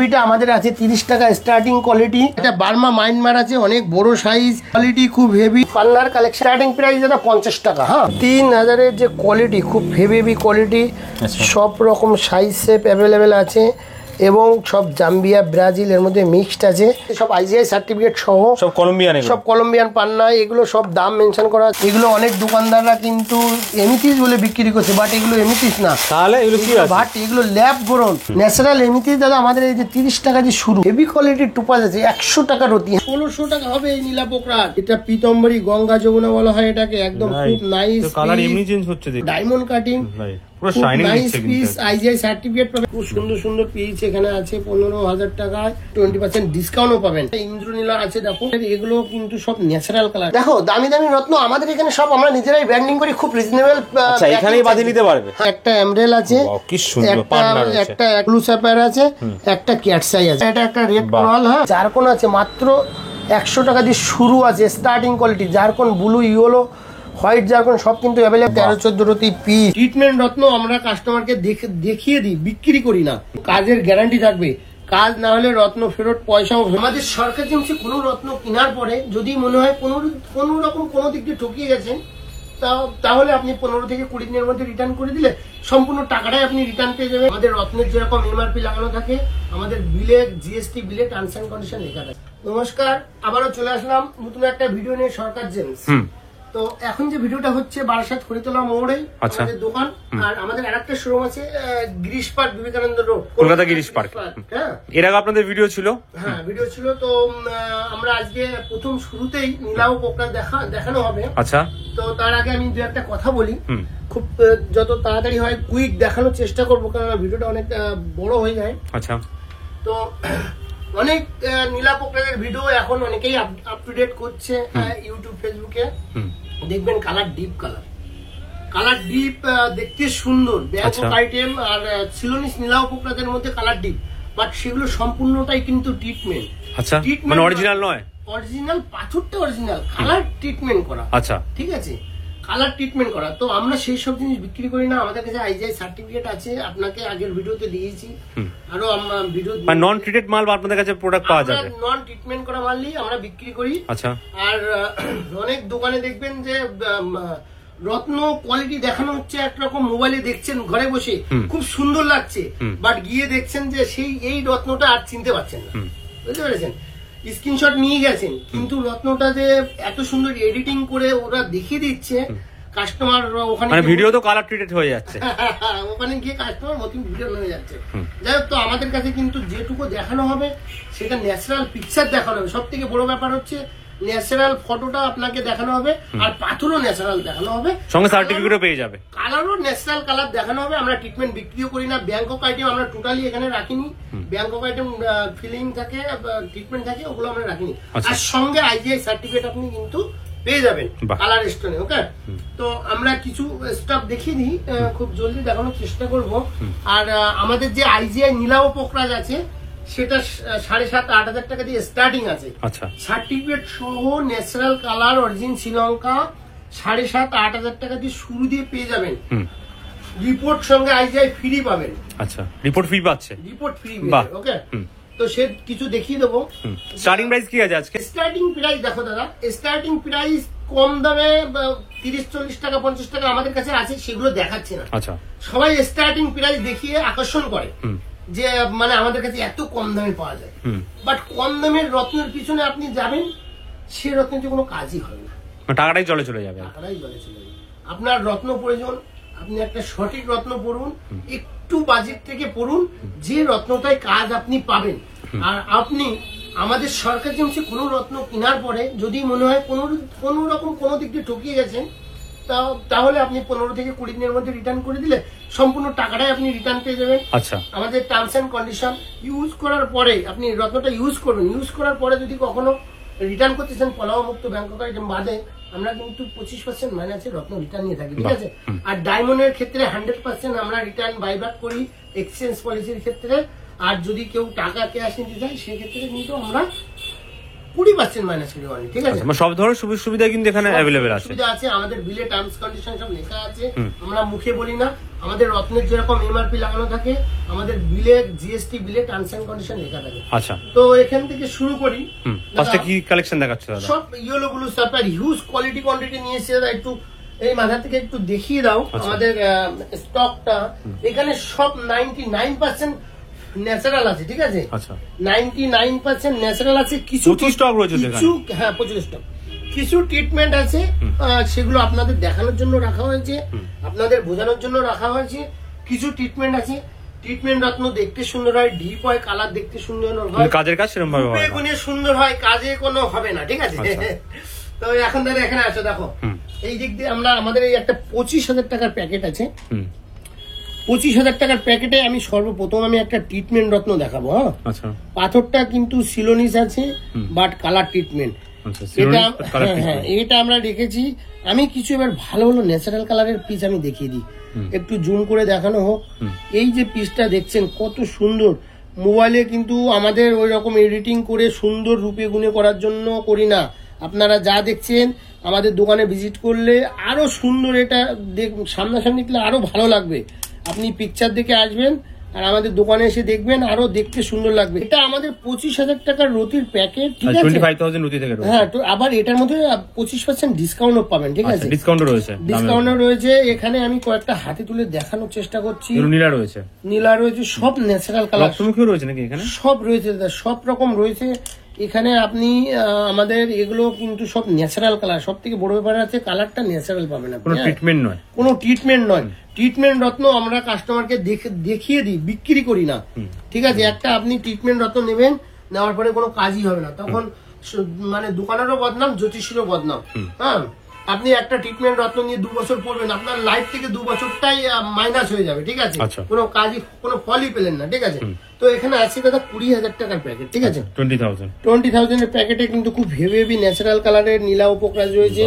রুবিটা আমাদের আছে 30 টাকা স্টার্টিং কোয়ালিটি। এটা বার্মা মাইনমার আছে, অনেক বড় সাইজ, কোয়ালিটি খুব হেভি। পান্নার কালেকশন স্টার্টিং প্রাইস দাদা 50 টাকা। হ্যাঁ 3000 যে কোয়ালিটি, খুব হেভি কোয়ালিটি, সব রকম সাইজ শেপ অ্যাভেলেবেল আছে এবং সব জাম্বিয়া ব্রাজিল এর মধ্যে মিক্সড আছে, সব আইজিআই সার্টিফিকেট সহ, সব কলম্বিয়ান পান্না। এগুলো সব দাম মেনশন করা। এগুলো অনেক দোকানদাররা কিন্তু এমিথিস বলে বিক্রি করছে, বাট এগুলো এমিথিস না। তাহলে এগুলো কি আছে? বাট এগুলো ল্যাব গ্রোন ন্যাচারাল এমিথিস দাদা। আমাদের এই যে 30 টাকা যে শুরু, হেভি কোয়ালিটির টুপাস আছে 100 টাকা রতি, 1600 টাকা হবে এই নীলা পোকরা। এটা পিতম্বরী গঙ্গা যমুনা বলা হয় এটাকে, একদম খুব নাইস কালার, এমনি চেঞ্জ হচ্ছে, ডায়মন্ড কাটিং, পুরো শাইনিং পিস, আইজিআই সার্টিফিকেট পাবেন। খুব সুন্দর সুন্দর পিস এখানে আছে 15,000 টাকায়, 20% ডিসকাউন্টও পাবেন। ইন্দ্রনীলা আছে দেখো, এগুলো কিন্তু সব ন্যাচারাল কালার। দেখো দামি দামি রত্ন আমাদের এখানে সব আমরা নিজেরাই ব্র্যান্ডিং করি, খুব রিজনেবল। আচ্ছা এখানেই বাঁধিয়ে নিতে পারবে। একটা এমরেল আছে, কি সুন্দর পার্টনার আছে, একটা ব্লু স্যাপার আছে, একটা ক্যাটসাই আছে, এটা একটা রেড কোরাল। হ্যাঁ জারকন আছে মাত্র 100 টাকা দিয়ে শুরু আছে starting quality. Zircon blue, yellow, white zircon সব কিন্তু অ্যাভেলেবল। 13-14 রতি পিস। ট্রিটমেন্ট রত্ন আমরা কাস্টমারকে দেখিয়ে দিই, বিক্রি করি না। কাজের গ্যারান্টি থাকবে, কাজ না হলে রত্ন ফেরত, পয়সাও। আমাদের সরকার জিনিসে কোনো রত্ন কেনার পরে যদি মনে হয় কোনো রকম কোনো দিক দিয়ে ঠকিয়ে গেছেন, তাহলে আপনি 15 থেকে 20 দিনের মধ্যে রিটার্ন করে দিলে সম্পূর্ণ টাকাটাই আপনি রিটার্ন পেয়ে যাবেন। আমাদের রত্নের যেরকম এমআরপি লাগানো থাকে, আমাদের বিলে জিএসটি বিলে টার্মস এন্ড কন্ডিশন লেখা থাকে। নমস্কার, আবারও চলে আসলাম নতুন একটা ভিডিও নিয়ে, সরকার জেমস। তো এখন যে ভিডিওটা হচ্ছে বারাসাত খড়িতলা মোড়ে আমাদের দোকান, আর আমাদের আরেকটা শোরুম আছে Girish park, Vivekananda road, Kolkata Girish park. হ্যাঁ এর আগে আপনাদের ভিডিও ছিল। হ্যাঁ ভিডিও ছিল। তো আমরা আজকে প্রথম শুরুতেই নীলাও পোকরা দেখানো হবে। আচ্ছা, তো তার আগে আমি দু একটা কথা বলি, খুব যত তাড়াতাড়ি হয় কুইক দেখানোর চেষ্টা করবো, কারণ ভিডিওটা অনেক বড় হয়ে যায়। আচ্ছা, তো অনেক নীলা পোকরাদের ভিডিও এখন অনেকেই আপ টু ডেট করছে ইউটিউব ফেসবুকে। দেখবেন কালার ডিপ দেখতে সুন্দর, ব্যাপক আইটেম। আর সিলোনিস নীলাও পোকরাদের মধ্যে কালার ডিপ, বাট সেগুলো সম্পূর্ণটাই কিন্তু ট্রিটমেন্ট। আচ্ছা, মানে অরিজিনাল নয়, অরিজিনাল পাথরটা অরিজিনাল, কালার ট্রিটমেন্ট করা। আচ্ছা ঠিক আছে, কালার ট্রিটমেন্ট করা। তো আমরা সেই সব জিনিস বিক্রি করি না, আমাদের কাছে আইজিআই সার্টিফিকেট আছে, আপনাকে আগের ভিডিওতে দিয়েছি। আরো আমরা ভিডিও নন ট্রিটেড মাল আপনাদের কাছে প্রোডাক্ট পাওয়া যাবে, নন ট্রিটমেন্ট করা মালই আমরা বিক্রি করি। আচ্ছা, আর অনেক দোকানে দেখবেন যে রত্ন কোয়ালিটি দেখানো হচ্ছে একরকম, মোবাইলে দেখছেন ঘরে বসে খুব সুন্দর লাগছে, বাট গিয়ে দেখছেন যে সেই এই রত্নটা আর চিনতে পারছেন না, বুঝতে পেরেছেন? স্ক্রিনশট নিয়ে গেছেন, কিন্তু রত্নটা যে এত সুন্দর এডিটিং করে ওরা দেখিয়ে দিচ্ছে, কাস্টমার ওখানে ভিডিও তো কালার ট্রিটেড হয়ে যাচ্ছে, ওখানে গিয়ে কাস্টমার নতুন ভিডিও হয়ে যাচ্ছে। যাই হোক, তো আমাদের কাছে কিন্তু যেটুকু দেখানো হবে সেটা ন্যাচারাল পিকচার দেখানো হবে। সব থেকে বড় ব্যাপার হচ্ছে ন্যাচারাল ফটোটা আপনাকে দেখানো হবে, আর পাথরও ন্যাচারাল দেখানো হবে, সঙ্গে সার্টিফিকেটও পেয়ে যাবে, কালারও ন্যাচারাল কালার দেখানো হবে। আমরা ট্রিটমেন্ট বিক্রিও করি না, ব্যাংকক আইটেম আমরা টোটালি এখানে রাখিনি। ব্যাংকক আইটেম ফিলিং থাকে, ট্রিটমেন্ট থাকে, ওগুলো আমরা রাখিনি। আর সঙ্গে আইজিআই সার্টিফিকেট আপনি কিন্তু পেয়ে যাবেন কালার স্টোনে। ওকে, তো আমরা কিছু স্টক দেখিয়ে দিই, খুব জলদি দেখানোর চেষ্টা করব। আর আমাদের যে আইজিআই নীলাও পোকরাজ আছে সেটা 7,500-8,000 টাকা দিয়ে স্টার্টিং আছে। আচ্ছা, সার্টিফিকেট সহ ন্যাচারাল কালার অরিজিন শ্রীলঙ্কা 7,500-8,000 টাকা দিয়ে শুরু দিয়ে পেয়ে যাবেন। রিপোর্ট সঙ্গে আইজিআই ফ্রি পাবেন। আচ্ছা, রিপোর্ট ফ্রি পাচ্ছে, রিপোর্ট ফ্রি। ওকে, তো সে কিছু দেখিয়ে দেবো। স্টার্টিং প্রাইস কি আছে আজকে? স্টার্টিং প্রাইস দেখো দাদা, স্টার্টিং প্রাইস কম দামে 30-40 টাকা 50 টাকা আমাদের কাছে আছে, সেগুলো দেখাচ্ছে না। আচ্ছা, সবাই স্টার্টিং প্রাইস দেখিয়ে আকর্ষণ করে যে মানে আমাদের কাছে এত কম দামে পাওয়া যায়, বাট কম দামের রত্নের পিছনে আপনি যাবেন, সে রত্নের কোনো কাজই হবে না, টাকাটাই চলে যাবে, টাকাটাই চলে যাবে। আপনার রত্ন প্রয়োজন, আপনি একটা সঠিক রত্ন পড়ুন, একটু বাজেট থেকে পড়ুন, যে রত্নটাই কাজ আপনি পাবেন। আর আপনি আমাদের সরকার জিনিসে কোনো রত্ন কেনার পরে যদি মনে হয় কোনো রকম কোনো দিক দিয়ে ঠকিয়ে গেছেন, তাহলে আপনি 15 থেকে 20 দিনের মধ্যে রিটার্ন করে দিলে সম্পূর্ণ টাকাটাই আপনি রিটার্ন পেয়ে যাবেন। আচ্ছা, আমাদের টার্মস এন্ড কন্ডিশন, ইউজ করার পরে আপনি রত্নটা ইউজ করবেন, ইউজ করার পরে যদি কখনো রিটার্ন করতে চান পলাও মুক্ত ব্যাংকক আইটেম বাদে, আমরা কিন্তু 25% মাইনাসে রত্ন রিটার্ন নিয়ে থাকি, ঠিক আছে? আর ডায়মন্ডের ক্ষেত্রে 100% আমরা রিটার্ন বাইব্যাক করি এক্সচেঞ্জ পলিসির ক্ষেত্রে। আর যদি কেউ টাকা ক্যাশ নিতে চায় সেক্ষেত্রে কিন্তু আমরা 20% মাইনাস ক্রেডিট ওয়ারেন্টি, ঠিক আছে? সব ধরনের সুবিধা কিন্তু এখানে অ্যাভেলেবেল আছে। সুবিধা আছে, আমাদের বিলে টার্মস কন্ডিশন সব লেখা আছে, আমরা মুখে বলি না। আমাদের রত্নের যেরকম এমআরপি লাগানো থাকে, আমাদের বিলে জিএসটি বিলে টার্মস এন্ড কন্ডিশন লেখা থাকে। আচ্ছা, তো এখান থেকে শুরু করি। ফার্স্টে কি কালেকশন দেখাচ্ছ দাদা? সব yellow blue super huge quality quantity নিয়েছে দাদা। একটু এই মাথা থেকে একটু দেখিয়ে দাও আমাদের স্টকটা। এখানে সব 99% ন্যাচারাল আছে, ঠিক আছে? আচ্ছা, 99% ন্যাচারাল আছে। কিছু স্টক রয়েছে, হ্যাঁ 25 স্টক। কিছু ট্রিটমেন্ট আছে, সেগুলো আপনাদের দেখানোর জন্য রাখা হয়েছে, আপনাদের বোঝানোর জন্য রাখা হয়েছে। কিছু ট্রিটমেন্ট আছে, ট্রিটমেন্ট রত্ন দেখতে সুন্দর হয়, ডিপ হয়, কালার দেখতে সুন্দর হয়, কাজের কাজ সেরকম ভাবে হয়, গুণে সুন্দর হয়, কাজে কোনো হবে না, ঠিক আছে? তো এখন দাদা এখানে আছে দেখো, এই দিক দিয়ে আমরা আমাদের এই একটা 25,000 টাকার প্যাকেট আছে। 25,000 টাকার প্যাকেটে আমি সর্বপ্রথম আমি একটা ট্রিটমেন্ট রত্ন দেখাবো। হ্যাঁ, পাথরটা কিন্তু সিলোনিস আছে, বাট কালার ট্রিটমেন্ট। এটা আমরা রেখেছি। আমি কিছু এবার ভালো ভালো ন্যাচারাল কালারের পিস আমি দেখিয়ে দিই, একটু জুম করে দেখানো হোক। এই যে পিসটা দেখছেন কত সুন্দর, মোবাইলে কিন্তু আমাদের ওই রকম এডিটিং করে সুন্দর রূপে গুণে করার জন্য করি না। আপনারা যা দেখছেন আমাদের দোকানে ভিজিট করলে আরো সুন্দর, এটা সামনাসামনি আরো ভালো লাগবে। আপনি পিকচার দেখে আসবেন আর আমাদের দোকানে এসে দেখবেন, আরো দেখতে সুন্দর লাগবে। এটা আমাদের 25,000 টাকার রতির প্যাকেট, ঠিক আছে? 25,000 রতি থেকে। হ্যাঁ, তো আবার এটার মধ্যে 25% ডিসকাউন্টও পাবেন, ঠিক আছে? ডিসকাউন্টও রয়েছে। এখানে আমি কয়েকটা হাতে তুলে দেখানোর চেষ্টা করছি। নীলা রয়েছে, সব ন্যাচারাল কালার রয়েছে নাকি এখানে? সব রয়েছে দাদা, সব রকম রয়েছে এখানে। আপনি আমাদের এগুলো কিন্তু সব ন্যাচারাল কালার। সব থেকে বড় ব্যাপার আছে কালারটা ন্যাচারাল পাবেন, কোনো ট্রিটমেন্ট নয়, কোনো ট্রিটমেন্ট নয়। ট্রিটমেন্ট রত্ন আমরা কাস্টমারকে দেখিয়ে দিই, বিক্রি করি না, ঠিক আছে? একটা আপনি ট্রিটমেন্ট রত্ন নেবেন, নেওয়ার পরে কোনো কাজই হবে না, তখন মানে দোকানেরও বদনাম, জ্যোতিষীরও বদনাম। হ্যাঁ, আপনি একটা ট্রিটমেন্ট রত্ন নিয়ে 2 বছর পড়বেন, আপনার লাইফ থেকে 2 বছরটাই মাইনাস হয়ে যাবে, ঠিক আছে? কোনো কাজই, কোনো ফলই পেলেন না, ঠিক আছে? তো এখানে আছে দাদা 20,000 টাকার প্যাকেট, ঠিক আছে? 20,000 এর প্যাকেটে কিন্তু খুব হেভি হেভি ন্যাচারাল কালারের নীলা উপকাজ রয়েছে।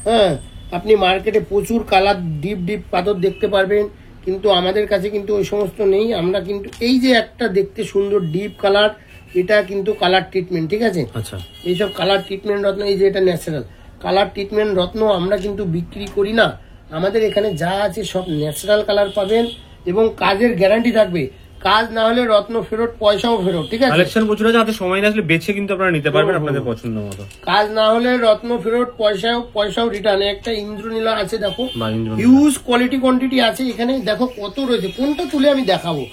হ্যাঁ, আপনি মার্কেটে প্রচুর কালার ডিপ ডিপ পাথর দেখতে পারবেন, কিন্তু আমাদের কাছে কিন্তু ওই সমস্ত নেই। আমরা কিন্তু এই যে একটা দেখতে সুন্দর ডিপ কালার, এটা কিন্তু কালার ট্রিটমেন্ট, ঠিক আছে? এইসব কালার ট্রিটমেন্ট রত্ন, এই যে এটা ন্যাচারাল কালার ট্রিটমেন্ট রত্ন আমরা কিন্তু বিক্রি করি না। আমাদের এখানে যা আছে সব ন্যাচারাল কালার পাবেন এবং কাজের গ্যারান্টি থাকবে। কাজ না হলে রত্ন ফেরত, পয়সাও ফেরত, ঠিক আছে? কালেকশন প্রচুর আছে, হাতে সময় না আসলে বেছে কিন্তু আপনারা নিতে পারবেন আপনাদের পছন্দ মতো। কাজ না হলে রত্ন ফেরত, পয়সাও রিটার্ন। একটা ইন্দ্রনীলা আছে দেখো, হিউজ কোয়ালিটি কোয়ান্টিটি আছে এখানে। দেখো কত রয়েছে, কোনটা তুলে আমি দেখাবো,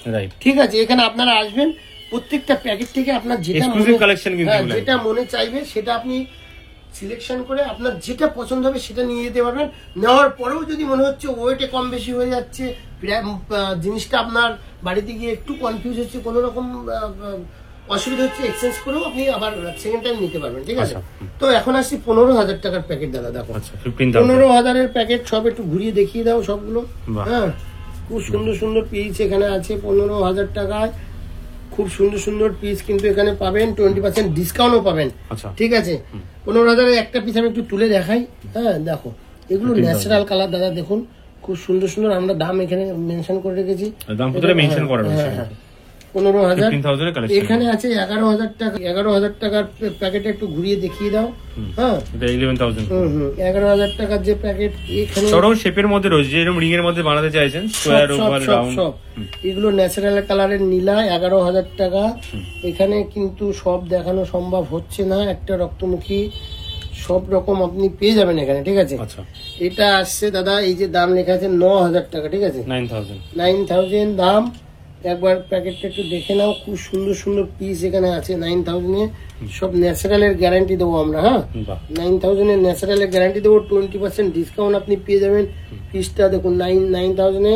ঠিক আছে? এখানে আপনারা আসবেন, প্রত্যেকটা প্যাকেট থেকে আপনার যেটা মনে চাইবে সেটা আপনি সিলেকশন করে আপনার যেটা পছন্দ হবে সেটা নিয়ে যেতে পারবেন। নেওয়ার পরেও যদি মনে হচ্ছে ওয়েটে কম বেশি হয়ে যাচ্ছে, জিনিসটা আপনার বাড়িতে গিয়ে একটু কনফিউজ হচ্ছে, কোনো রকম অসুবিধা হচ্ছে, এক্সচেঞ্জ করেও আপনি আবার সেকেন্ড টাইম নিতে পারবেন, ঠিক আছে? তো এখন আসছি 15,000 টাকার প্যাকেট দাদা। দেখো 15,000 প্যাকেট, সব একটু ঘুরিয়ে দেখিয়ে দাও সবগুলো। হ্যাঁ, খুব সুন্দর সুন্দর পিস এখানে আছে 15,000 টাকায়। খুব সুন্দর সুন্দর পিস কিন্তু এখানে পাবেন, 20% ডিসকাউন্টও পাবেন, ঠিক আছে? 15,000 একটা পিস আমি একটু তুলে দেখাই। হ্যাঁ, দেখো এগুলো ন্যাচারাল কালার দাদা, দেখুন খুব সুন্দর সুন্দর। আমরা দাম এখানে মেনশন করে রেখেছি, 15,000। এখানে আছে 11,000 টাকা। 11,000 টাকার প্যাকেটে একটু ঘুরিয়ে দেখিয়ে দাও। হ্যাঁ, 11,000 টাকার যে প্যাকেট, এখানে শেপের মধ্যে রয়েছে, যেরকম রিং এর মধ্যে বানাতে চাইছেন, স্কয়ার ওভাল রাউন্ড, এগুলো ন্যাচারাল কালারের নীলা। 11,000 টাকা। এখানে কিন্তু সব দেখানো সম্ভব হচ্ছে না, একটা রক্তমুখী সব রকম আপনি পেয়ে যাবেন এখানে, ঠিক আছে? এটা আসছে দাদা, এই যে দাম লেখা আছে 9,000 টাকা, ঠিক আছে? 9,000 দাম। একবার প্যাকেটটা একটু দেখে নাও, খুব সুন্দর সুন্দর পিস এখানে আছে 9,000 এ। সব ন্যাচারালের গ্যারান্টি দেবো আমরা। হ্যাঁ, 9,000 এর ন্যাচারালের গ্যারান্টি দেবো, 20% ডিসকাউন্ট আপনি পেয়ে যাবেন। পিসটা দেখুন 9,000 এ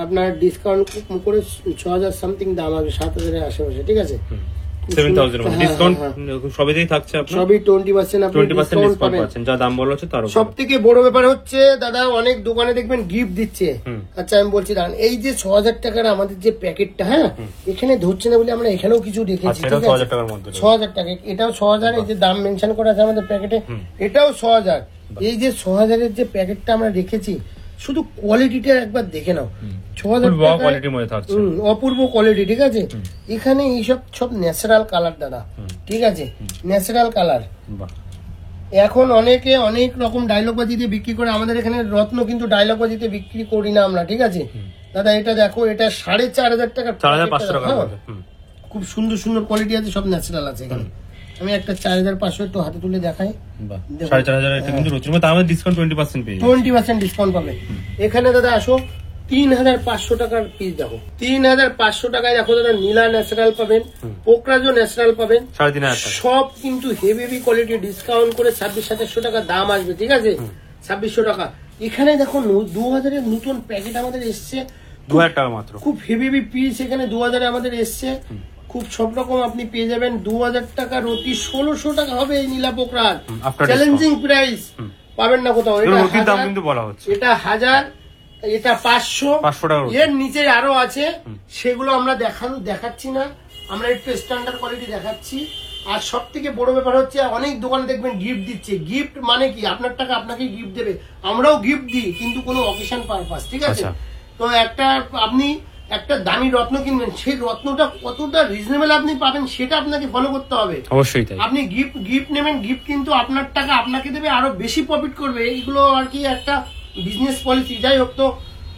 আপনার ডিসকাউন্ট করে 6,000 সামথিং দাম হবে, 7,000 এর আশেপাশে, ঠিক আছে? 7,000 ডিসকাউন্ট সবইতেই থাকছে, সবই 20% আপনি ডিসকাউন্ট পাবেন, যা দাম বলা হচ্ছে তার। সবথেকে বড় ব্যাপার হচ্ছে দাদা, অনেক দোকানে দেখবেন গিফট দিচ্ছে। আচ্ছা, আমি বলছি দাঁড়ান, এই যে 6,000 টাকার আমাদের যে প্যাকেটটা, হ্যাঁ, এখানে ধরছে না বলে আমরা এখানেও কিছু রেখেছি, ঠিক আছে? 6,000 টাকা, এটাও 6,000। এই যে দাম মেনশন করা আছে আমাদের প্যাকেটে, এটাও 6,000। এই যে 6,000 এর যে প্যাকেটটা আমরা রেখেছি, শুধু কোয়ালিটিটা একবার দেখে নাও, 6000 কোয়ালিটির মধ্যে থাকছে, অপূর্ব কোয়ালিটি, ঠিক আছে। এখানে এইসব সব ন্যাচারাল কালার দাদা, ঠিক আছে, ন্যাচারাল কালার। এখন অনেকে অনেক রকম ডায়লগ বাজিতে বিক্রি করে, আমাদের এখানে রত্ন কিন্তু ডায়লগ বাজিতে বিক্রি করি না আমরা, ঠিক আছে দাদা। এটা দেখো, এটা 4500 টাকা, 4500 টাকা, খুব সুন্দর সুন্দর কোয়ালিটি আছে, সব ন্যাচারাল আছে এখানে। আমি একটা 4500 একটু হাতে তুলে দেখাই, 20% ডিসকাউন্ট পাবে এখানে দাদা। আসো, 3500 টাকার পিস দেখো, 3500 টাকায় দেখো দাদা, নীলা ন্যাচারাল পাবেন, পোকরাজও ন্যাচারাল পাবেন, 3500 সব কিন্তু হেভি কোয়ালিটি, ডিসকাউন্ট করে 2600 টাকা দাম আসবে, ঠিক আছে, 2600 টাকা। এখানে দেখো 2000 এর নতুন প্যাকেট আমাদের এসছে, 2000 টাকা মাত্র, খুব হেভি পিস এখানে 2000 এ আমাদের এসছে, খুব সব রকম আপনি পেয়ে যাবেন। 2000 টাকা রতি 1600 টাকা হবে এই নীলা পোকরাজ, চ্যালেঞ্জিং প্রাইস পাবেন না কোথাও। এটা 1000, এটা 500 টাকা, এর নিচে আরো আছে, সেগুলো আমরা দেখাচ্ছি না, আমরা একটু স্ট্যান্ডার্ড কোয়ালিটি দেখাচ্ছি। আর সব থেকে বড় ব্যাপার হচ্ছে, অনেক দোকানে দেখবেন গিফট দিচ্ছে। গিফট মানে কি, আপনার টাকা আপনাকে গিফট দেবে, আমরাও গিফট দিই, কিন্তু কোনো অকেশন পারপাস, ঠিক আছে। তো আপনি একটা দামি রত্ন কিনবেন, সেই রত্নটা কতটা রিজনেবল আপনি পাবেন সেটা আপনাকে ফলো করতে হবে, অবশ্যই। আপনি গিফট নেবেন, গিফট কিন্তু আপনার টাকা আপনাকে দেবে, আরো বেশি প্রফিট করবে, এইগুলো আর কি একটা বিজনেস পলিসি। যাই হোক, তো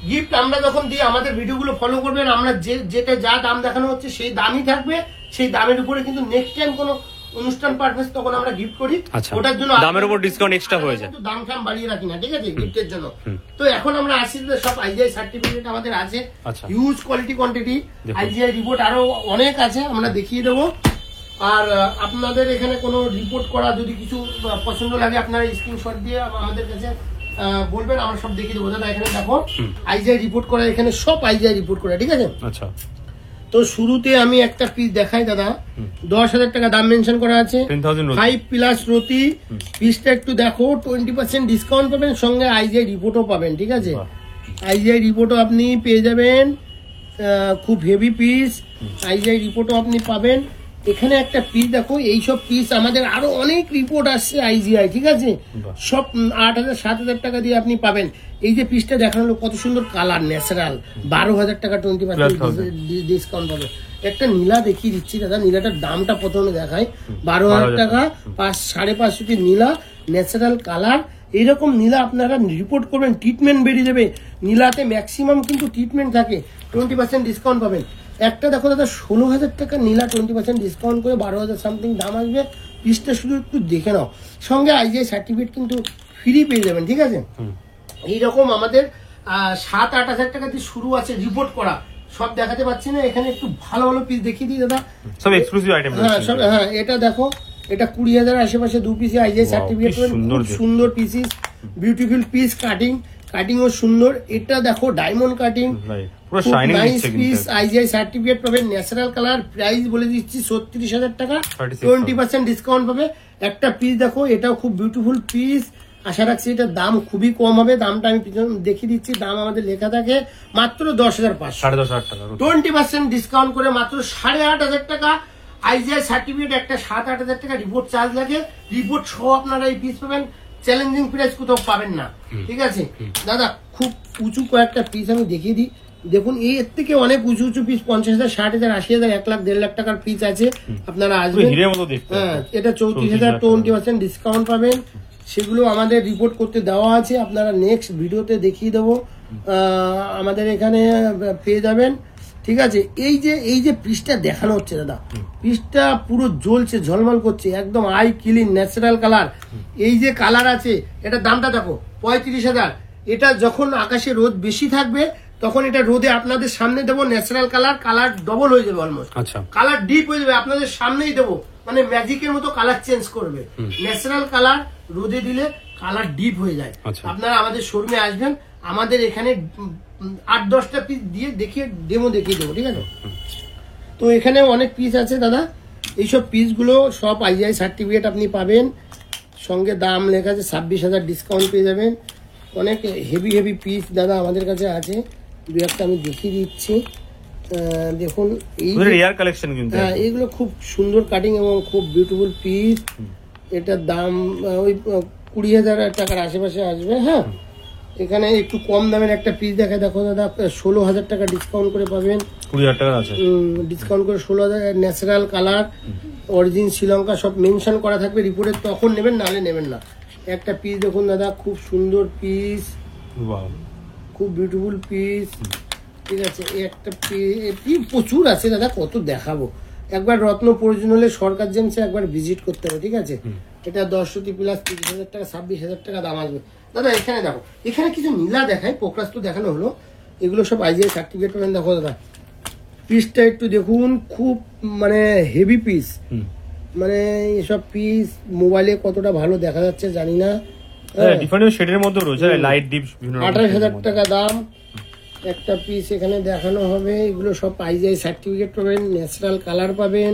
গিফট আমরা যখন দিই, আমাদের ভিডিওগুলো ফলো করবেন, আমরা যেটা যা দাম দেখানো হচ্ছে সেই দামই থাকবে, সেই দামের উপরে কিন্তু নেক্সট টাইম কোনো অনুষ্ঠান পারপাস তখন আমরা গিফট করি, ওটার জন্য দামের উপর ডিসকাউন্ট এক্সট্রা হয়ে যায়, দাম টাম বাড়িয়ে রাখি না, ঠিক আছে, গিফটের জন্য। তো এখন আমরা আসি, সব আইজিআই সার্টিফিকেট আমাদের আছে, huge quality quantity, IGI report আরো অনেক আছে, আমরা দেখিয়ে দেবো। আর আপনাদের এখানে কোনো রিপোর্ট করা যদি কিছু পছন্দ লাগে, আপনারা স্ক্রিনশট দিয়ে আমাদের কাছে বলবেন, আমরা সব দেখিয়ে দেবো। দাদা এখানে দেখো, আইজিআই রিপোর্ট করা, এখানে সব আইজিআই রিপোর্ট করা, ঠিক আছে। আচ্ছা, তো শুরুতে আমি একটা পিস দেখাই দাদা, 10,000 টাকা দাম মেনশন করা আছে, 5+ রতি পিসটা একটু দেখো, 20% ডিসকাউন্ট পাবেন, সঙ্গে আইজিআই রিপোর্টও পাবেন, ঠিক আছে। আইজিআই রিপোর্টও আপনি পেয়ে যাবেন, খুব হেভি পিস, আইজিআই রিপোর্টও আপনি পাবেন। এখানে একটা পিস দেখো, এইসব পিস আমাদের আরো অনেক রিপোর্ট আসছে আইজিআই, ঠিক আছে, সব 8,000 7,000 টাকা দিয়ে আপনি পাবেন। এই যে পিসটা দেখানো, কত সুন্দর কালার, ন্যাচারাল, 12,000 টাকা 20% ডিসকাউন্ট পাবে। একটা নীলা দেখিয়ে দিচ্ছি দাদা, নীলাটার দামটা প্রথমে দেখাই, 12,000 টাকা, 5.5 নীলা, ন্যাচারাল কালার। এইরকম নীলা আপনারা রিপোর্ট করবেন, ট্রিটমেন্ট বেরিয়ে যাবে। নীলাতে ম্যাক্সিমাম কিন্তু ট্রিটমেন্ট থাকে, 20% ডিসকাউন্ট পাবেন। একটা দেখো দাদা, 16,000 টাকা নীলা, 20% ডিসকাউন্ট করে 12,000 সামথিং দাম আসবে। পিসটা শুধু একটু দেখে নাও, সঙ্গে আইজিআই সার্টিফিকেট কিন্তু ফ্রি পেয়ে যাবেন, ঠিক আছে। এইরকম আমাদের 7-8 হাজার টাকা দিয়ে শুরু আছে রিপোর্ট করা, সব দেখাতে পাচ্ছি না, এখানে একটু ভালো ভালো পিস দেখিয়ে দিই দাদা, সব এক্সক্লুসিভ আইটেম। হ্যাঁ, এটা দেখো, এটা 20,000 আশেপাশে 2 পিসে আইজিআই সার্টিফিকেট, সুন্দর পিসিস, বিউটিফুল পিস, কাটিংও সুন্দর। এটা দেখো, ডায়মন্ড কাটিং, পুরো শাইনিং পিস, আইজিআই সার্টিফিকেট পাবেন, ন্যাচারাল কালার। প্রাইস বলে দিচ্ছি 36,000 টাকা, 20% ডিসকাউন্ট পাবে। একটা পিস দেখো, এটাও খুব বিউটিফুল পিস, আশা রাখছি এটার দাম খুবই কম হবে। দামটা আমি দেখিয়ে দিচ্ছি, দাম আমাদের লেখা থাকে মাত্র 10,500, 10,500 টাকা, 20% ডিসকাউন্ট করে মাত্র 8,500 টাকা। আইজিআই সার্টিফিকেট একটা 7-8 হাজার টাকা রিপোর্ট চার্জ লাগে, রিপোর্ট সহ আপনারা এই পিস পাবেন, চ্যালেঞ্জিং প্রাইস কোথাও পাবেন না, ঠিক আছে দাদা। খুব উঁচু কয়েকটা পিস আমি দেখিয়ে দিই, দেখুন এর থেকে অনেক উঁচু পিস, 50,000, 60,000, 80,000, 1 লাখ, 1.5 লাখ টাকার পিস আছে, আপনারা আসবেন। হ্যাঁ, এটা 34,000, 20% ডিসকাউন্ট পাবেন, সেগুলো আমাদের রিপোর্ট করতে দেওয়া আছে, আপনারা নেক্সট ভিডিওতে দেখিয়ে দেবো, আমাদের এখানে পেয়ে যাবেন, ঠিক আছে। এই যে পিসটা দেখানো হচ্ছে দাদা, পিসটা পুরো জ্বলছে, ঝলমল করছে, একদম আই ক্লিন, ন্যাচারাল কালার। এই যে কালার আছে, এটার দামটা দেখো, 35,000। এটা যখন আকাশে রোদ বেশি থাকবে, তখন এটা রোদে আপনাদের সামনে দেবো, ন্যাচারাল কালার ডবল হয়ে যাবে, অলমোস্ট কালার ডিপ হয়ে যাবে, আপনাদের সামনেই দেবো, মানে ম্যাজিকের মতো কালার চেঞ্জ করবে। ন্যাচারাল কালার রোদে দিলে কালার ডিপ হয়ে যায়। আপনারা আমাদের শোরুমে আসবেন, আমাদের এখানে 8-10টা পিস দিয়ে ডেমো দেখিয়ে দেবো, ঠিক আছে। তো এখানে অনেক পিস আছে দাদা, এইসব পিসগুলো সব আইজিআই সার্টিফিকেট আপনি পাবেন, সঙ্গে দাম লেখা আছে 26,000 ডিসকাউন্ট পেয়ে যাবেন। অনেক হেভি পিস দাদা আমাদের কাছে আছে, দু একটা আমি দেখিয়ে দিচ্ছি, দেখুন এই রেয়ার কালেকশন কিন্তু, হ্যাঁ এগুলো খুব সুন্দর কাটিং এবং খুব বিউটিফুল পিস। এটার দাম ওই 20,000 টাকার আশেপাশে আসবে। হ্যাঁ, এখানে একটু কম দামের একটা পিস দেখা, দেখো দাদা 16,000 টাকা ডিসকাউন্ট করে পাবেন। 20,000 টাকা আছে ডিসকাউন্ট করে 16,000। ন্যাচারাল কালার, অরিজিন শ্রীলঙ্কা সব মেনশন করা থাকবে রিপোর্টে, তখন নেবেন, নালে নেবেন না। একটা পিস দেখুন দাদা, খুব সুন্দর পিস, খুব বিউটিফুল পিস, ঠিক আছে। এই একটা পিস প্রচুর আছে দাদা, কত দেখাবো। একবার রত্ন প্রয়োজন হলে সরকার জেমসে একবার ভিজিট করতে হবে, ঠিক আছে। এটা 10 সুতি প্লাস 30,000 টাকা, 26,000 টাকা দাম আসবে দাদা। এখানে দেখো, এখানে কিছু নীলা দেখায়, পোকরাস তো দেখানো হলো, এগুলো সব আইজিআই সার্টিফিকেট পাবেন। দেখো দাদা পিসটা একটু দেখুন, খুব মানে হেভি পিস, মানে এসব পিস মোবাইলে কতটা ভালো দেখা যাচ্ছে জানি না। ডিফারেন্ট শেডের মধ্যে রয়েছে, লাইট ডিপ, 28,000 টাকা দাম একটা পিস এখানে দেখানো হবে। এগুলো সব আইজিআই সার্টিফিকেট পাবেন, ন্যাচারাল কালার পাবেন,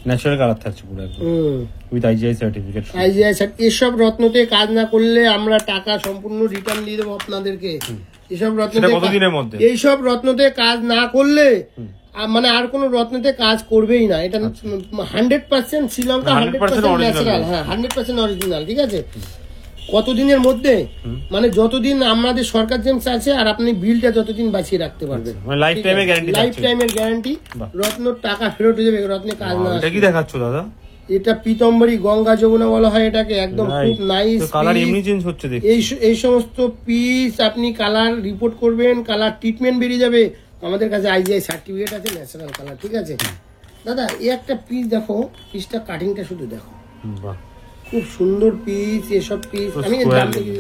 ন্যাচারাল কালার থাকছে পুরো একদম উইথ আইজিআই সার্টিফিকেট। আইজিআই এসব রত্নতে কাজ না করলে আমরা টাকা সম্পূর্ণ রিটার্ন দিয়ে দেবো আপনাদেরকে। এসব রত্নতে কতদিনের মধ্যে, এইসব রত্নতে কাজ না করলে মানে আর কোন রত্নতে কাজ করবেই না। এটা 100% শ্রীলঙ্কা, 100% ন্যাচারাল, হ্যাঁ 100% অরিজিনাল, ঠিক আছে। কতদিনের মধ্যে, মানে যতদিন আমাদের সরকার জেমস আছে আর আপনি বিলটা যতদিন বাঁচিয়ে রাখতে পারবেন, লাইফ টাইমের গ্যারান্টি, লাইফ টাইমের গ্যারান্টি। রত্নর টাকা ফেরত হয়ে যাবে রত্নে কাজ না। এটা কি দেখাচ্ছ দাদা? এটা পীতম্বরী, গঙ্গা যমুনা বলা হয় এটাকে, একদম খুব নাইস কালার, এমনি চেঞ্জ হচ্ছে দেখি। এই সমস্ত পিস আপনি কালার রিপোর্ট করবেন, কালার ট্রিটমেন্ট বেরিয়ে যাবে। আমাদের কাছে আইজিআই সার্টিফিকেট আছে, ন্যাচারাল কালার, ঠিক আছে দাদা। এই একটা পিস দেখো, পিসটা কাটিংটা শুধু দেখো, খুব সুন্দর পিস। এসব পিস আমি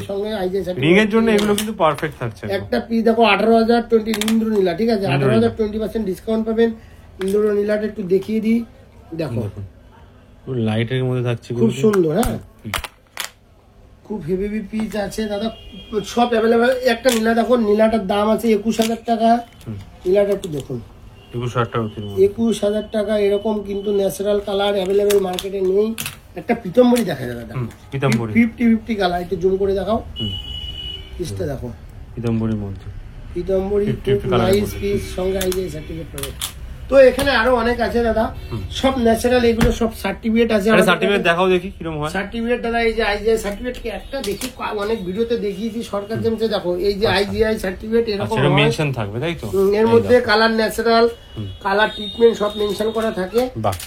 সঙ্গে আইজিআই সার্টিফিকেট রিং এর জন্য এগুলো কিন্তু পারফেক্ট থাকছে। একটা পিস দেখো 18,020 ইন্দ্রনীলা, ঠিক আছে। 18,020% ডিসকাউন্ট পাবেন। ইন্দ্রনীলাটা একটু দেখিয়ে দিই, দেখো লাইটের মধ্যে থাকছে, খুব সুন্দর। হ্যাঁ খুব হেভি পিস আছে দাদা, সব অ্যাভেলেবেল। একটা নীলা দেখো, নীলাটার দাম আছে 21,000 টাকা। নীলাটা একটু দেখুন, 21,000 টাকা এরকম, কিন্তু ন্যাচারাল কালার অ্যাভেলেবেল মার্কেটে নেই। একটা পীতম্বরী দেখা যাবে দাদা, 50-50 কালার, একটু জুম করে দেখাও পিসটা, দেখো পীতম্বরীর মধ্যে, পীতম্বরী নাইস পিস, সঙ্গে আইজিআই সার্টিফিকেট পাবে। তো এখানে আরো অনেক আছে দাদা, সব ন্যাচারাল, এগুলো সব সার্টিফিকেট আছে। সার্টিফিকেট দেখাও দেখি কিরকম হয় সার্টিফিকেট দাদা। এই যে আইজিআই সার্টিফিকেট কি একটা দেখি, অনেক ভিডিওতে দেখিয়েছি সরকার জেমসে, দেখো এই যে আইজিআই সার্টিফিকেট এরকম মেনশন থাকবে, তাই তো। এর মধ্যে কালার, ন্যাচারাল কালার, ট্রিটমেন্ট সব মেনশন করা থাকে।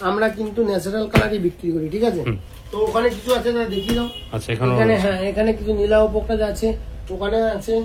আমরা কিন্তু ন্যাচারাল কালারই বিক্রি করি, ঠিক আছে। তো ওখানে কিছু আছে দাদা, দেখিয়ে দাও। আচ্ছা এখানে, হ্যাঁ এখানে কিছু নীলা উপকার আছে, ওখানে আছে।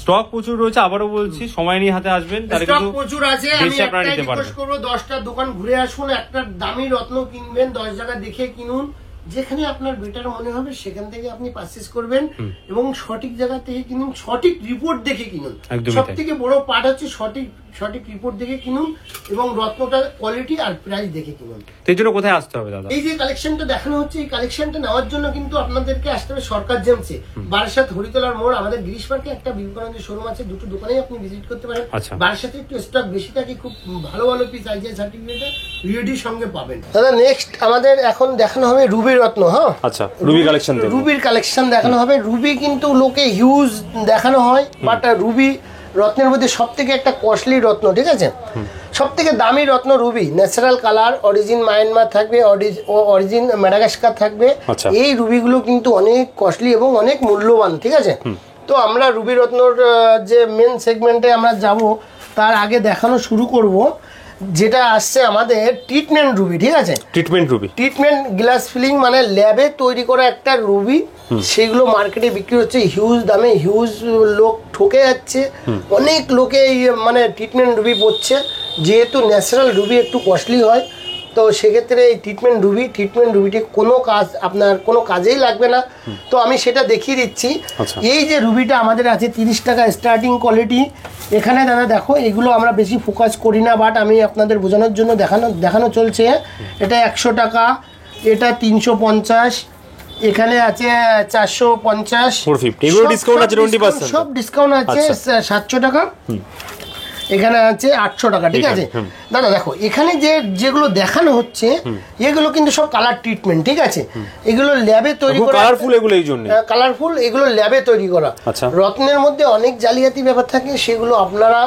স্টক প্রচুর রয়েছে, আবারও বলছি সময় নিয়ে হাতে আসবেন, তাহলে স্টক কিন্তু প্রচুর আছে। আমি একটাই রিকোয়েস্ট করব, 10টা দোকান ঘুরে আসুন, একটা দামি রত্ন কিনবেন, 10 জায়গা দেখে কিনুন, যেখানে আপনার বেটার মনে হবে সেখান থেকে আপনি পারচেজ করবেন, এবং সঠিক জায়গা থেকে কিনুন, সঠিক রিপোর্ট দেখে কিনুন। সবথেকে বড় পার্ট হচ্ছে সঠিক রিপোর্ট দেখে কিনুন, এবং রত্নটার কোয়ালিটি আর প্রাইস দেখে কিনুন। সেই জন্য কোথায় আসতে হবে দাদা? এই যে কালেকশনটা দেখানো হচ্ছে, এই কালেকশনটা নেওয়ার জন্য কিন্তু আপনাদেরকে আসতে হবে সরকার জেমসে, বারাসাত হরিতলার মোড়। আমাদের গিরিশ পার্কে একটা বিবেকানন্দের শোরুম আছে, দুটো দোকানেই আপনি ভিজিট করতে পারেন। বারাসাতে একটু স্টক বেশি থাকে, খুব ভালো ভালো পিস আইজিআই সার্টিফিকেট রিডির সঙ্গে পাবেন দাদা। নেক্সট আমাদের এখন দেখানো হবে রুবি রত্ন। হ্যাঁ আচ্ছা, রুবি কালেকশন, রুবির কালেকশন দেখানো হবে। রুবি কিন্তু লোকে হিউজ দেখানো হয়, বাট রুবি রত্নের মধ্যে সব থেকে একটা কস্টলি রত্ন, ঠিক আছে। সব থেকে দামি রত্ন ruby, natural colour, origin Myanmar থাকবে, অরিজিন মাদাগাস্কার থাকবে। এই রুবিগুলো কিন্তু অনেক কস্টলি এবং অনেক মূল্যবান, ঠিক আছে। তো আমরা রুবি রত্নর যে মেন সেগমেন্টে আমরা যাব, তার আগে দেখানো শুরু করব যেটা আসছে আমাদের ট্রিটমেন্ট রুবি, ঠিক আছে। ট্রিটমেন্ট গ্লাস ফিলিং, মানে ল্যাবে তৈরি করা একটা রুবি, সেগুলো মার্কেটে বিক্রি হচ্ছে হিউজ দামে, হিউজ লোক ঠকে যাচ্ছে, অনেক লোকে মানে ট্রিটমেন্ট রুবি পড়ছে। যেহেতু ন্যাচারাল রুবি একটু কস্টলি হয়, তো সেক্ষেত্রে এই ট্রিটমেন্ট রুবিটি কোনো কাজ, আপনার কোনো কাজেই লাগবে না। তো আমি সেটা দেখিয়ে দিচ্ছি। এই যে রুবিটা আমাদের আছে 30 টাকা স্টার্টিং কোয়ালিটি। এখানে দাদা দেখো, এগুলো আমরা বেশি ফোকাস করি না, বাট আমি আপনাদের বোঝানোর জন্য দেখানো চলছে। এটা 100 টাকা, এটা 350, এখানে আছে 450, সব ডিসকাউন্ট আছে। 700 টাকা, এখানে আছে 800 টাকা, ঠিক আছে দাদা। দেখো এখানে যেগুলো দেখানো হচ্ছে, এগুলো কিন্তু সব কালার ট্রিটমেন্ট, ঠিক আছে। এগুলো ল্যাবে তৈরি করা, কালারফুল, এগুলো ল্যাবে তৈরি করা। রত্নের মধ্যে অনেক জালিয়াতি ব্যাপার থাকে, সেগুলো আপনারা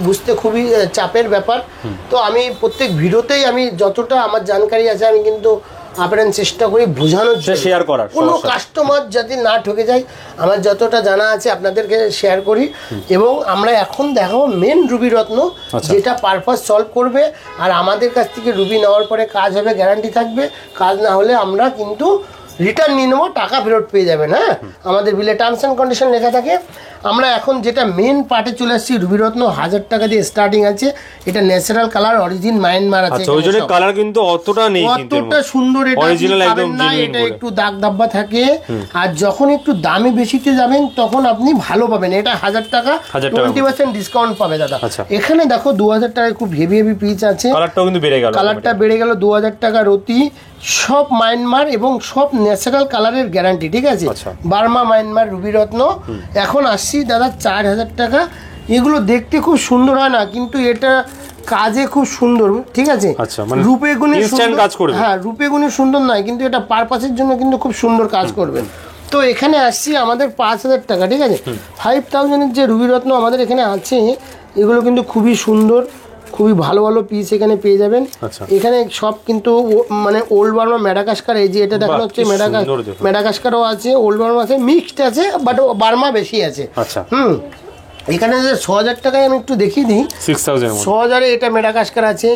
বুঝতে খুবই চাপের ব্যাপার। তো আমি প্রত্যেক ভিডিওতেই আমি যতটা আমার জানকারি আছে আমি কিন্তু আপ্রাণ চেষ্টা করি বোঝানোর জন্য, শেয়ার করার, কোনো কাস্টমার যাতে না ঠকে যায় আমার যতটা জানা আছে আপনাদেরকে শেয়ার করি। এবং আমরা এখন দেখাবো মেন রুবি রত্ন, যেটা পারপাস সলভ করবে। আর আমাদের কাছ থেকে রুবি নেওয়ার পরে কাজ হবে, গ্যারান্টি থাকবে। কাজ না হলে আমরা কিন্তু রিটার্ন নিয়ে নেবো, টাকা ফেরত পেয়ে যাবেন। হ্যাঁ, আমাদের বিলে টার্মস অ্যান্ড কন্ডিশন লেখা থাকে। আমরা এখন যেটা মেন পার্টে চলে আসছি, রুবিরত্ন 1000 টাকা দিয়ে স্টার্টিং আছে। এটা ন্যাচারাল কালার, অরিজিন মায়ানমার আছে। ওই জন্য কালার কিন্তু অতটা নেই, অতটা সুন্দর এটা অরিজিনাল একদম না, এটা একটু দাগ দাব্বা থাকে। আর যখন একটু দামে বেশিতে যাবেন তখন আপনি ভালো পাবেন। এটা 1000 টাকা 20% ডিসকাউন্ট পাবে দাদা। এখানে দেখো 2000 টাকায় খুব হেভি হেভি পিস আছে। কালারটাও কিন্তু বেড়ে গেল, কালারটা বেড়ে গেল। 2000 টাকা রতি, সব মায়ানমার এবং সব ন্যাচারাল কালারের গ্যারান্টি, ঠিক আছে। বার্মা মায়ানমার রুবিরত্ন। এখন আসছি দাদা 4000 টাকা। এগুলো দেখতে খুব সুন্দর হয় না, কিন্তু এটা কাজে খুব সুন্দর, ঠিক আছে। রূপে গুণে কাজ করবে, হ্যাঁ রূপে গুণে সুন্দর নয়, কিন্তু এটা পারপাসের জন্য কিন্তু খুব সুন্দর কাজ করবে। তো এখানে আসছি আমাদের 5000 টাকা, ঠিক আছে। 5000-এর যে রুবিরত্ন আমাদের এখানে আছে, এগুলো কিন্তু খুবই সুন্দর, খুবই ভালো ভালো পিস এখানে পেয়ে যাবেন। এখানে সব কিন্তু মানে ওল্ড বার্মা ম্যাডাগাস্কার, এই যে এটা দেখানো হচ্ছে ম্যাডাগাস্কারও আছে, ওল্ড বার্মা আছে, মিক্সড আছে, বাট বার্মা বেশি আছে। এখানে যে 6000 টাকায় আমি একটু দেখিয়ে দিই, 6000-এ এটা ম্যাডাগাস্কার আছে,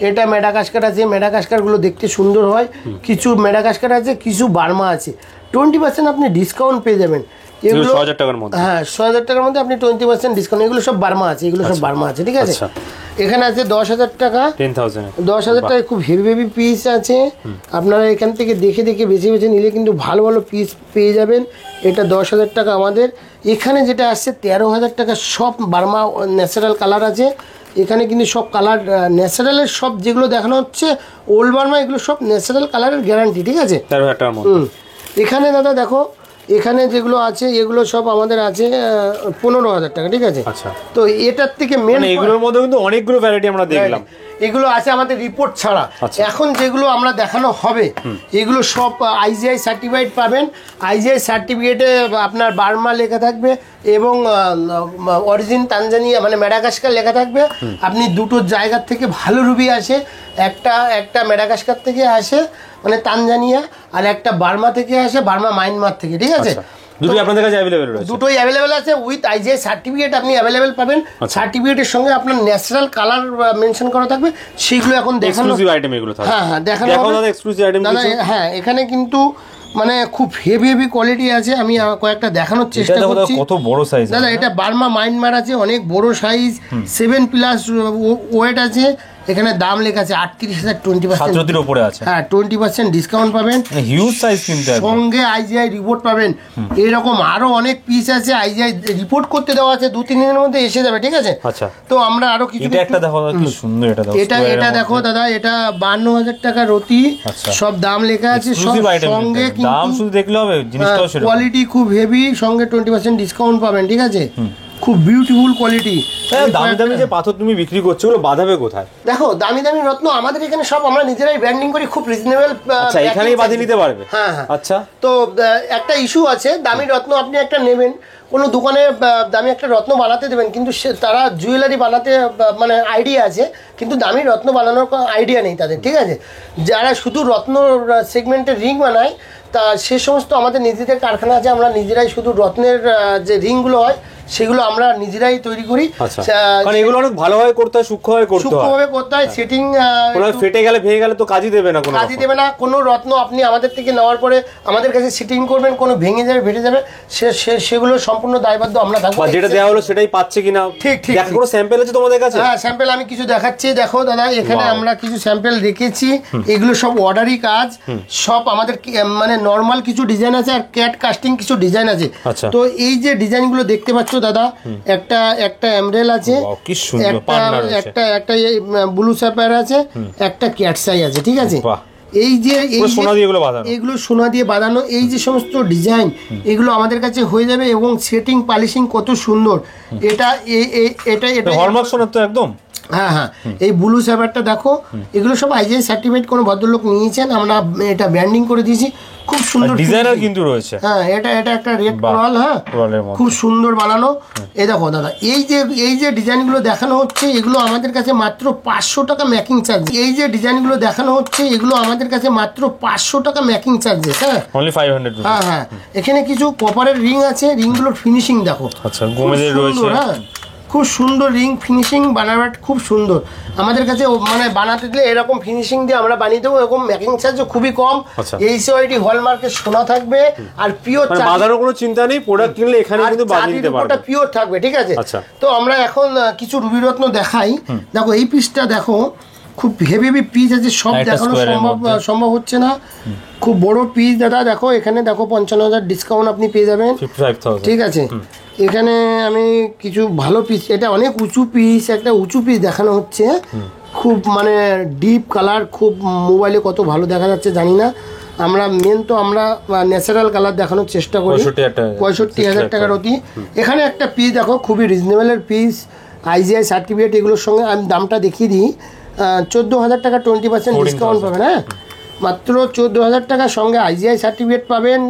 এটা ম্যাডাগাস্কার আছে। ম্যাডাগাস্কারগুলো দেখতে সুন্দর হয়, কিছু ম্যাডাগাস্কার আছে, কিছু বার্মা আছে। 20% আপনি ডিসকাউন্ট পেয়ে যাবেন এগুলো 6000 টাকার মধ্যে। হ্যাঁ, 6000 টাকার মধ্যে আপনি 20% ডিসকাউন্ট। এগুলো সব বার্মা আছে, এগুলো সব বার্মা আছে, ঠিক আছে। এখানে আছে 10000 টাকা, 10,000 টাকায় খুব হেভি হেভি পিস আছে। আপনারা এখান থেকে দেখে দেখে বেছে বেছে নিলে কিন্তু ভালো ভালো পিস পেয়ে যাবেন। এটা 10,000 টাকা আমাদের। এখানে যেটা আসছে 13,000 টাকা, সব বার্মা ন্যাচারাল কালার আছে। এখানে কিন্তু সব কালার ন্যাচারালের, সব যেগুলো দেখানো হচ্ছে ওল্ড বার্মা, এগুলো সব ন্যাচারাল কালারের গ্যারান্টি, ঠিক আছে। এখানে দাদা দেখো, এখানে যেগুলো আছে এগুলো সব আমাদের আছে 15,000 টাকা, ঠিক আছে। তো এটার থেকে মেন, এগুলোর মধ্যে কিন্তু অনেকগুলো ভ্যারাইটি আমরা দেখলাম। এগুলো আছে আমাদের রিপোর্ট ছাড়া। এখন যেগুলো আমরা দেখানো হবে এগুলো সব IGI সার্টিফাইড পাবেন। IGI সার্টিফিকেটে আপনার বার্মা লেখা থাকবে এবং অরিজিন তানজানিয়া মানে ম্যাডাগাস্কার লেখা থাকবে। আপনি দুটো জায়গার থেকে ভালো রুবি আসে, একটা ম্যাডাগাস্কার থেকে আসে মানে তানজানিয়া, আর একটা বার্মা থেকে আসে, বার্মা মায়ানমার থেকে, ঠিক আছে। দুটোই আপনাদের কাছে অ্যাভেলেবেল রয়েছে, দুটোই অ্যাভেলেবেল আছে। উইথ IGI সার্টিফিকেট আপনি অ্যাভেলেবেল পাবেন। সার্টিফিকেটের সঙ্গে আপনার ন্যাচারাল কালার মেনশন করা থাকবে, সেগুলো এখন দেখানো এক্সক্লুসিভ আইটেম এগুলো থাকবে। হ্যাঁ দেখানো হবে এক্সক্লুসিভ আইটেম দাদা। হ্যাঁ, এখানে কিন্তু মানে খুব হেভি হেভি কোয়ালিটি আছে। আমি কয়েকটা দেখানোর চেষ্টা করছি। কত বড় সাইজ দাদা, এটা বার্মা মায়ানমার আছে, অনেক বড় সাইজ, 7+ ওয়েট আছে। এখানে দাম লেখা আছে 38,000, 20% উপরে আছে। হ্যাঁ, 20% ডিসকাউন্ট পাবেন। হিউজ সাইজ কিন্তু, সঙ্গে IGI রিপোর্ট পাবেন। এরকম আরো অনেক পিস আছে, IGI রিপোর্ট করতে দেওয়া আছে, 2-3 দিনের মধ্যে এসে যাবে, ঠিক আছে। তো আমরা আরো কিছু, এটা একটা দেখো কি সুন্দর, এটা দেখো দাদা, এটা 52,000 টাকা রতি, সব দাম লেখা আছে। সঙ্গে দাম শুধু দেখলে হবে, জিনিসটাও সেরকম কোয়ালিটি খুব হেভি, সঙ্গে 20% ডিসকাউন্ট পাবেন, ঠিক আছে। খুব বিউটিফুল কোয়ালিটি। দামি দামি যে পাথর তুমি বিক্রি করছো ওগুলো বাঁধাবে কোথায়? দেখো, দামি দামি রত্ন আমাদের এখানে সব আমরা নিজেরাই ব্র্যান্ডিং করি, খুব রিজনেবল। আচ্ছা, এখানেই বাঁধিয়ে নিতে পারবে? হ্যাঁ হ্যাঁ। আচ্ছা, তো একটা ইস্যু আছে, দামি রত্ন আপনি একটা নেবেন, কোনো দোকানে দামি একটা রত্ন বানাতে দেবেন, কিন্তু তারা জুয়েলারি বানাতে মানে আইডিয়া আছে, কিন্তু দামি রত্ন বানানোর আইডিয়া নেই তাদের, ঠিক আছে। যারা শুধু রত্ন সেগমেন্টের রিং বানায়, তা সে সমস্ত আমাদের নিজেদের কারখানা আছে, আমরা নিজেরাই শুধু রত্নের যে রিংগুলো হয় সেগুলো আমরা নিজেরাই তৈরি করি। কারণ এগুলো অনেক ভালোভাবে করতে হয়, সূক্ষ্মভাবে করতে হয়। সেটিং ফেটে গেলে ভেঙে গেলে তো কাজই দেবে না, কোনো রত্ন আপনি আমাদের থেকে নেওয়ার পরে আমাদের কাছে সিটিং করবেন, কোনো ভেঙে যাবে ফেটে যাবে, সেগুলো সম্পূর্ণ দায়বদ্ধ আমরা থাকবো। যেটা দেওয়া হলো সেটাই পাচ্ছে কিনা, ঠিক ঠিক। কোনো স্যাম্পল আছে তোমাদের কাছে? হ্যাঁ, স্যাম্পল আমি কিছু দেখাচ্ছি। দেখো দাদা, এখানে আমরা কিছু স্যাম্পল রেখেছি। এগুলো সব অর্ডারি কাজ, সব আমাদের মানে নর্মাল কিছু ডিজাইন আছে আর ক্যাট কাস্টিং কিছু ডিজাইন আছে। তো এই যে ডিজাইনগুলো দেখতে পাচ্ছ দাদা, একটা এমব্রেল আছে, একটা ব্লু স্যাপার আছে, একটা ক্যাটসাই আছে, ঠিক আছে। এই যে এগুলো সোনা দিয়ে বাঁধানো, এই যে সমস্ত ডিজাইন, এগুলো আমাদের কাছে হয়ে যাবে। এবং সেটিং পলিশিং কত সুন্দর, এটা হলমার্ক সোনা তো একদম। হ্যাঁ হ্যাঁ, এই ব্লু স্যাভারটা দেখো, এগুলো সব আইজিআই সার্টিফিকেট কোনো ভদ্রলোক নিয়েছেন, আমরা এটা ব্র্যান্ডিং করে দিয়েছি, খুব সুন্দর ডিজাইনার কিন্তু রয়েছে। হ্যাঁ, এটা একটা রেড কোরাল, হ্যাঁ খুব সুন্দর বানানো। এই দেখো দাদা, এই যে ডিজাইনগুলো দেখানো হচ্ছে, এগুলো আমাদের কাছে মাত্র 500 টাকা মেকিং চার্জ। এই যে ডিজাইনগুলো দেখানো হচ্ছে, এগুলো আমাদের কাছে মাত্র 500 টাকা মেকিং চার্জেস। হ্যাঁ, অনলি 500। হ্যাঁ হ্যাঁ, এখানে কিছু কপারের রিং আছে, রিংগুলোর ফিনিশিং দেখো। আচ্ছা, গোমেদের রয়েছে। হ্যাঁ, খুব সুন্দর রিং ফিনিশিং, বানানোটা খুব সুন্দর। আমাদের কাছে মানে বানাতে দিলে এরকম ফিনিশিং দিয়ে আমরা বানিয়ে দেবো, এরকম মেকিং চার্জও খুবই কম। এইচওআইডি হলমার্কের সোনা থাকবে, আর পিওর বাজারের কোনো চিন্তা নেই, প্রোডাক্ট কিনলে এখানে কিন্তু বানিয়ে দিতে পারবে, ওটা পিওর থাকবে। ঠিক আছে, তো আমরা এখন কিছু রুবি রত্ন দেখাই। দেখো এই পিসটা দেখো, খুব হেভি পিস আছে, সব দেখানো সম্ভব হচ্ছে না, খুব বড় পিস দাদা। দেখো এখানে দেখো 55,000 ডিসকাউন্ট আপনি পেয়ে যাবেন। ঠিক আছে, এখানে আমি কিছু ভালো পিস, এটা অনেক উঁচু পিস, একটা উঁচু পিস দেখানো হচ্ছে, খুব মানে ডিপ কালার, খুব মোবাইলে কত ভালো দেখা যাচ্ছে জানি না, আমরা মেন তো আমরা ন্যাচারাল কালার দেখানোর চেষ্টা করি। 65,000 টাকার অতি। এখানে একটা পিস দেখো, খুবই রিজনেবলের পিস, আইজিআই সার্টিফিকেট, এগুলোর সঙ্গে আমি দামটা দেখিয়ে দিই। 14,000 টাকা 20% ডিসকাউন্ট পাবেন। হ্যাঁ, মাত্র 14,000 টাকার সঙ্গে আইজিআই সার্টিফিকেট পাবেন,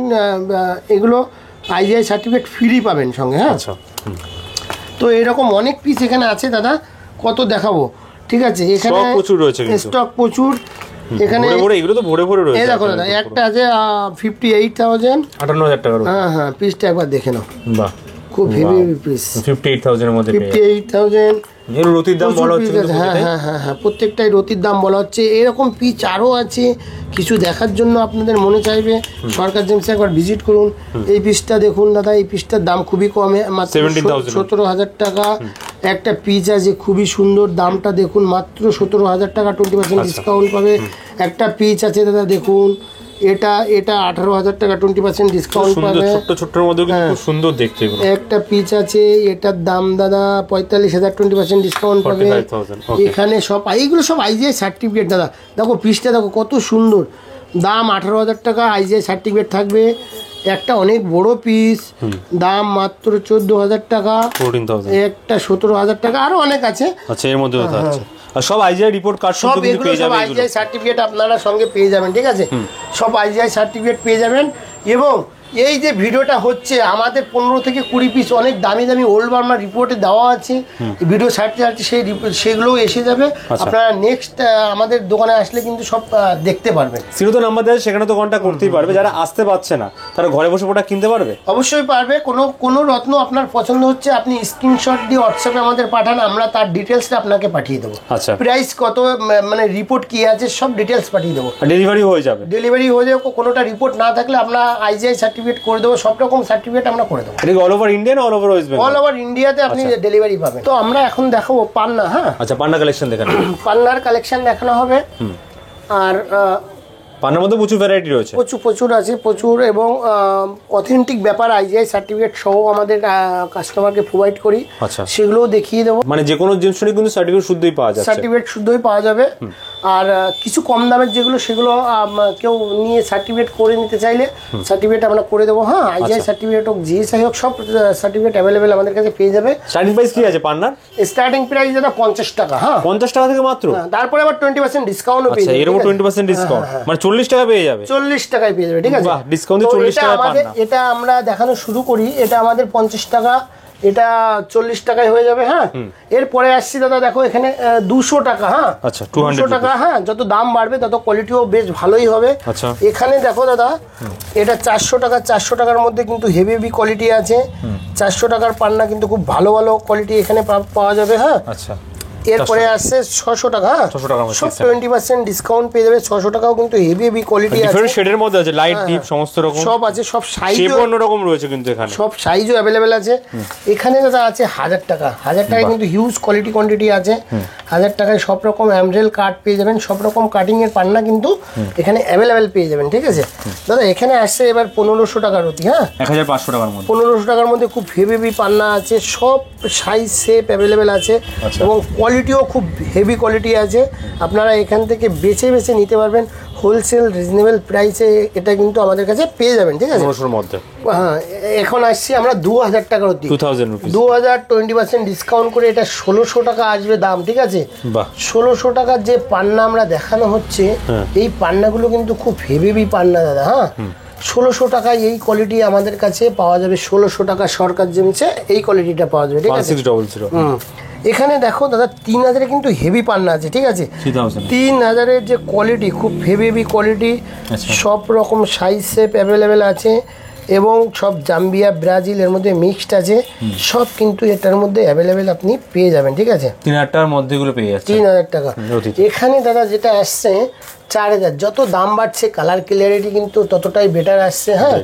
এগুলো আইজিআই সার্টিফিকেট ফ্রি পাবেন সঙ্গে। হ্যাঁ, তো এরকম অনেক পিস এখানে আছে দাদা, কত দেখাবো। ঠিক আছে, এখানে প্রচুর রয়েছে, স্টক প্রচুর এখানে, এগুলো তো ভরে ভরে রয়েছে। এই দেখো দাদা, একটা আছে 58,000, 58,000 টাকা। হ্যাঁ হ্যাঁ, পিসটা একবার দেখে নাও, বাহ, খুব হেভি পিস। 58,000 এর মধ্যে 58,000 এর রতির দাম বলা হচ্ছে। হ্যাঁ হ্যাঁ হ্যাঁ হ্যাঁ, প্রত্যেকটাই রতির দাম বলা হচ্ছে। এরকম পিচ আরও আছে, কিছু দেখার জন্য আপনাদের মনে চাইবে সরকার জেমসে একবার ভিজিট করুন। এই পিসটা দেখুন দাদা, এই পিসটার দাম খুবই কমে, মাত্র 17,000 টাকা। একটা পিস আছে খুবই সুন্দর, দামটা দেখুন মাত্র 17,000 টাকা, 20% ডিসকাউন্ট পাবে। একটা পিস আছে দাদা দেখুন, এটা 18,000 টাকা, 20% ডিসকাউন্ট পাবে। ছোট্টর মধ্যে খুব সুন্দর দেখতে। একটা পিস আছে, এটার দাম দাদা 45,000, 20% ডিসকাউন্ট পাবে। এখানে সব এইগুলো সব আইজিআই সার্টিফিকেট দাদা। দেখো পিসটা দেখো কত সুন্দর, দাম 18,000 টাকা, আইজিআই সার্টিফিকেট থাকবে। একটা অনেক বড় পিস, দাম মাত্র 14,000 টাকা। একটা 17,000 টাকা, আরো অনেক আছে। আচ্ছা, এর মধ্যে আছে আর সব আইজিআই রিপোর্ট কার্ড, সব এগুলো সব আইজিআই সার্টিফিকেট আপনারা সঙ্গে পেয়ে যাবেন। ঠিক আছে, সব আইজিআই সার্টিফিকেট পেয়ে যাবেন। এবং এই যে ভিডিওটা হচ্ছে, আমাদের 15 থেকে 20 পিস অনেক দামি দামি ওল্ড বার্মা রিপোর্টে দেওয়া আছে, ভিডিও ছাড়তে সেগুলোও এসে যাবে। আপনারা নেক্সট আমাদের দোকানে আসলে কিন্তু সব দেখতে পারবেন। সিরোতে নাম্বার দেয়, সেখানে তো কন্ট্যাক্ট করতেই পারবে। যারা আসতে পারছে না তারা ঘরে বসে প্রোডাক্ট কিনতে পারবে, অবশ্যই পারবে। কোনো রত্ন আপনার পছন্দ হচ্ছে, আপনি স্ক্রিনশট দিয়ে হোয়াটসঅ্যাপে আমাদের পাঠান, আমরা তার ডিটেলসটা আপনাকে পাঠিয়ে দেবো। আচ্ছা, প্রাইস কত, মানে রিপোর্ট কি আছে, সব ডিটেলস পাঠিয়ে দেবো। ডেলিভারি হয়ে যাবে। কোনোটা রিপোর্ট না থাকলে আমরা আইজিআই সার্টিফিকেট করে দেবো, সব রকম সার্টিফিকেট আমরা করে দেবো। এটা অল ওভার ইন্ডিয়া না all over West Bengal? All over ইন্ডিয়াতে আপনি ডেলিভারি পাবেন। তো আমরা এখন দেখাবো পান্না। হ্যাঁ, আচ্ছা, পান্না কালেকশন দেখানো, পান্নার কালেকশন দেখানো হবে। আর পান্নার মধ্যে প্রচুর ভ্যারাইটি রয়েছে, প্রচুর আছে, প্রচুর। এবং অথেন্টিক ব্যাপার আইজিআই সার্টিফিকেট সহ আমাদের কাস্টমারকে প্রোভাইড করি। আচ্ছা, সেগুলোও দেখিয়ে দেবো। মানে যে কোনো জিনিসই কিন্তু সার্টিফিকেট শুদ্ধই পাওয়া যাচ্ছে, সার্টিফিকেট শুদ্ধই পাওয়া যাবে। আর কিছু কম দামের যেগুলো, সেগুলো কেউ নিয়ে সার্টিফিকেট করে নিতে চাইলে সার্টিফিকেট আমরা করে দেবো। হ্যাঁ, আইজিআই সার্টিফিকেট হোক, জিএসআই হোক, সব সার্টিফিকেট অ্যাভেলেবেল আমাদের কাছে পেয়ে যাবে। স্টার্টিং প্রাইস কি আছে পান্নার? স্টার্টিং প্রাইস যেটা 50 টাকা। হ্যাঁ, 50 টাকা থেকে মাত্র। তারপরে আবার 20% ডিসকাউন্টও পেয়ে যাবে। এরকম 20% ডিসকাউন্ট, মানে 40 টাকা পেয়ে যাবে, 40 টাকায় পেয়ে যাবে। ঠিক আছে, বাহ, ডিসকাউন্টে 40 টাকা পান্না। এটা আমরা দেখানো শুরু করি, এটা আমাদের 50 টাকা, এটা 40 টাকায় হয়ে যাবে। হ্যাঁ, এরপরে আসছি দাদা, দেখো এখানে 200 টাকা। হ্যাঁ, আচ্ছা, 200 টাকা। হ্যাঁ, যত দাম বাড়বে তত কোয়ালিটিও বেশ ভালোই হবে। আচ্ছা, এখানে দেখো দাদা, এটা 400 টাকা। 400 টাকার মধ্যে কিন্তু হেভি কোয়ালিটি আছে। 400 টাকার পান্না কিন্তু খুব ভালো কোয়ালিটি এখানে পাওয়া যাবে। হ্যাঁ, আচ্ছা, এরপরে আসছে 600 টাকা। 600 টাকা সব 20% ডিসকাউন্ট পেয়ে যাবে। 600 টাকাও কিন্তু হেভি কোয়ালিটি আছে, ডিফারেন্ট শেডের মধ্যে আছে, লাইট ডিপ সমস্ত রকম সব আছে, সব সাইজ অন্য রকম রয়েছে কিন্তু এখানে, সব সাইজও अवेलेबल আছে। এখানে দাদা আছে 1000 টাকা। 1000 টাকায় কিন্তু হিউজ কোয়ান্টিটি আছে। 1000 টাকায় সব রকম এমব্রেল কাট পেয়ে যাবেন, সব রকম কাটিং এর পান্না কিন্তু এখানে अवेलेबल পেয়ে যাবেন। ঠিক আছে দাদা, এখানে আসছে এবার 1500 টাকার অতি। হ্যাঁ, 1500 টাকার মধ্যে, 1500 টাকার মধ্যে খুব হেভি পান্না আছে, সব সাইজ শেপ अवेलेबल আছে এবং কোয়ালিটিও খুব হেভি কোয়ালিটি আছে। আপনারা এখান থেকে বেছে নিতে পারবেন। হোলসেল রিজনেবল প্রাইসে এটা কিন্তু আমাদের কাছে পেয়ে যাবেন, ঠিক আছে? 1500 এর মধ্যে। হ্যাঁ, এখন আসছি আমরা 2000 টাকার অতি, 2000 রুপিস, 2020% ডিসকাউন্ট করে এটা 1600 টাকা আসবে দাম, ঠিক আছে? বাহ, 1600 টাকার যে পান্না আমরা দেখানো হচ্ছে, এই পান্নাগুলো কিন্তু খুব হেভি পান্না দাদা। হ্যাঁ, 1600 টাকায় এই কোয়ালিটি আমাদের কাছে পাওয়া যাবে। 1600 টাকা সরকার জেমসে এই কোয়ালিটিটা পাওয়া যাবে, ঠিক আছে? 1600। এখানে দেখো দাদা 3000 কিন্তু হেভি পান্না আছে, ঠিক আছে? 3000 যে কোয়ালিটি খুব হেভি কোয়ালিটি, সব রকম সাইজ শেপ অ্যাভেলেবেল আছে এবং সব জাম্বিয়া ব্রাজিল এর মধ্যে মিক্সড আছে, সব কিন্তু এটার মধ্যে অ্যাভেলেবেল আপনি পেয়ে যাবেন, ঠিক আছে? 3000 টাকার মধ্যে এগুলো পেয়ে যাচ্ছে। 3000 টাকা। এখানে দাদা যেটা আসছে 4000, যত দাম বাড়ছে কালার ক্লিয়ারিটি কিন্তু ততটাই বেটার আসছে। হ্যাঁ,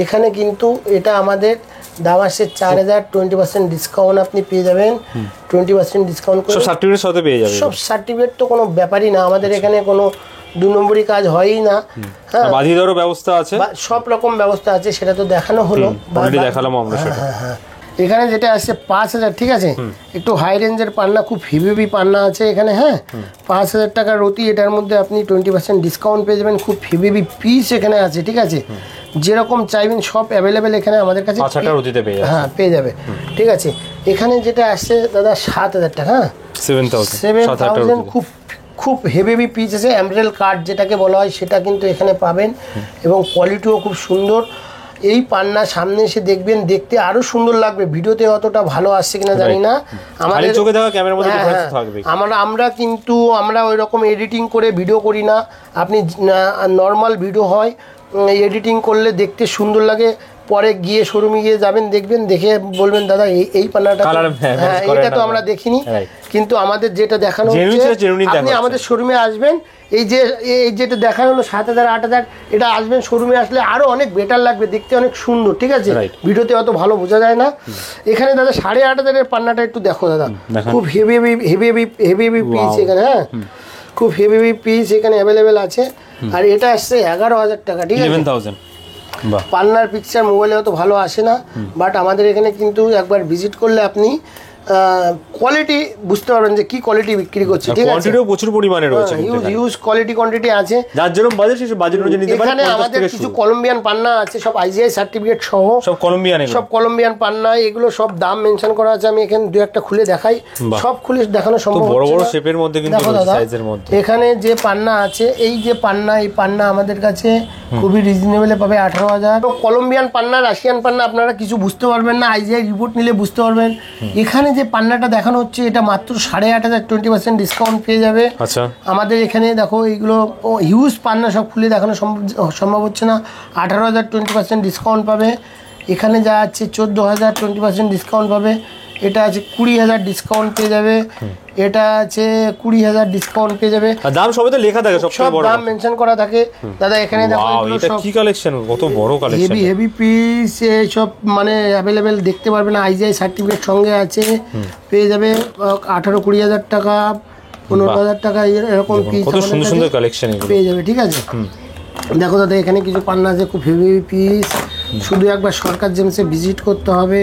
এখানে কিন্তু এটা আমাদের দাম আসছে 4000, 20% ডিসকাউন্ট আপনি পেয়ে যাবেন। 20% ডিসকাউন্ট করে সব সার্টিফিকেটের সাথে পেয়ে যাবেন। সব সার্টিফিকেট তো কোনো ব্যাপারই না, আমাদের এখানে কোনো 2 নম্বরই কাজ হয়ই না। হ্যাঁ, বাজিয়ে দেওয়ারও ব্যবস্থা আছে, সব রকম ব্যবস্থা আছে, সেটা তো দেখানো হলো, দেখালাম আমরা সেটা। হ্যাঁ, এখানে যেটা আসছে 5000, ঠিক আছে? একটু হাই রেঞ্জের পান্না, খুব হেভি পান্না আছে এখানে। হ্যাঁ, 5000 টাকার রতি, এটার মধ্যে আপনি 20% ডিসকাউন্ট পেয়ে যাবেন। খুব হেভি পিস এখানে আছে, ঠিক আছে? যেরকম চাইবেন সব অ্যাভেলেবেল এখানে আমাদের কাছে। হ্যাঁ, পেয়ে যাবে, ঠিক আছে? এখানে যেটা আসছে দাদা 7000 টাকা। হ্যাঁ, 7000 খুব হেভি পিস আছে, এমব্রেল কাট যেটাকে বলা হয় সেটা কিন্তু এখানে পাবেন এবং কোয়ালিটিও খুব সুন্দর। এই পান্না সামনে এসে দেখবেন, দেখতে আরো সুন্দর লাগবে। ভিডিওতে অতটা ভালো আসছে কিনা জানি না, আমাদের চোখে দেখা ক্যামেরার মধ্যে ডিফারেন্স থাকবে। আমরা ওই রকম এডিটিং করে ভিডিও করি না। আপনি নর্মাল ভিডিও হয়, এডিটিং করলে দেখতে সুন্দর লাগে, পরে গিয়ে শোরুমে গিয়ে যাবেন, দেখবেন, দেখে বলবেন দাদা এই পান্নাটা, হ্যাঁ এটা তো আমরা দেখিনি, কিন্তু আমাদের যেটা দেখানো হচ্ছে, আপনি আমাদের শোরুমে আসবেন, এই যেটা দেখানো হলো 7000, 8000, এটা আসবেন শোরুমে, আসলে আরো অনেক বেটার লাগবে, দেখতে অনেক সুন্দর, ঠিক আছে? ভিডিওতে অত ভালো বোঝা যায় না। এখানে দাদা 8500 এর পান্নাটা একটু দেখো দাদা, খুব হেভি পিস এখানে। হ্যাঁ, খুব হেভি পিস এখানে অ্যাভেলেবেল আছে। আর এটা আসছে 11000 টাকা, ঠিক আছে? 11000। পান্নার পিকচার মোবাইলে অত ভালো আসে না, বাট আমাদের এখানে কিন্তু একবার ভিজিট করলে আপনি কোয়ালিটি বুঝতে পারবেন যে কি কোয়ালিটি বিক্রি করছে, ঠিক আছে? কোয়ান্টিটিও প্রচুর পরিমাণে রয়েছে, হিউজ কোয়ান্টিটি আছে, যার যেরকম বাজেট সেই বাজেট অনুযায়ী নিতে পারেন। এখানে আমাদের কিছু কলম্বিয়ান পান্না আছে, সব আইজিআই সার্টিফিকেট সহ, সব কলম্বিয়ান পান্না, এগুলো সব দাম মেনশন করা আছে। আমি এখানে দু একটা খুলে দেখাই, সব খুলে দেখানো সম্ভব হচ্ছে না। বড় শেপের মধ্যে কিন্তু সাইজের মধ্যে এখানে যে পান্না আছে, এই যে পান্না, এই পান্না আমাদের কাছে খুবই রিজনেবলে পাবে 18000। কলম্বিয়ান পান্না, রাশিয়ান পান্না আপনারা কিছু বুঝতে পারবেন না, আইজিআই রিপোর্ট নিলে বুঝতে পারবেন। এখানে যে পান্নাটা দেখানো হচ্ছে এটা মাত্র 8500, 20% ডিসকাউন্ট পেয়ে যাবে। আচ্ছা, আমাদের এখানে দেখো এইগুলো হিউজ পান্না, সব খুলে দেখানো সম্ভব হচ্ছে না। 18000, 20% ডিসকাউন্ট পাবে। এখানে যা আছে 14000, 20% ডিসকাউন্ট পাবে। এটা আছে 20000 ডিসকাউন্ট পেয়ে যাবে। এটা আছে 20000 ডিসকাউন্ট পেয়ে যাবে। দাম সবই তো লেখা থাকে, সব দাম মেনশন করা থাকে দাদা। এখানে দেখো এটা কি কালেকশন, কত বড় কালেকশন, হেভি পিস, সব মানে অ্যাভেলেবেল দেখতে পারবেন। আইজিআই সার্টিফিকেট সঙ্গে আছে, পেয়ে যাবে 18-20,000 টাকা, 15,000 টাকা, এরকম পিস কত সুন্দর সুন্দর কালেকশন পেয়ে যাবে, ঠিক আছে? দেখো দাদা এখানে কিছু পান্না আছে, খুব হেভি পিস। শুধু একবার সরকার জেমসে ভিজিট করতে হবে।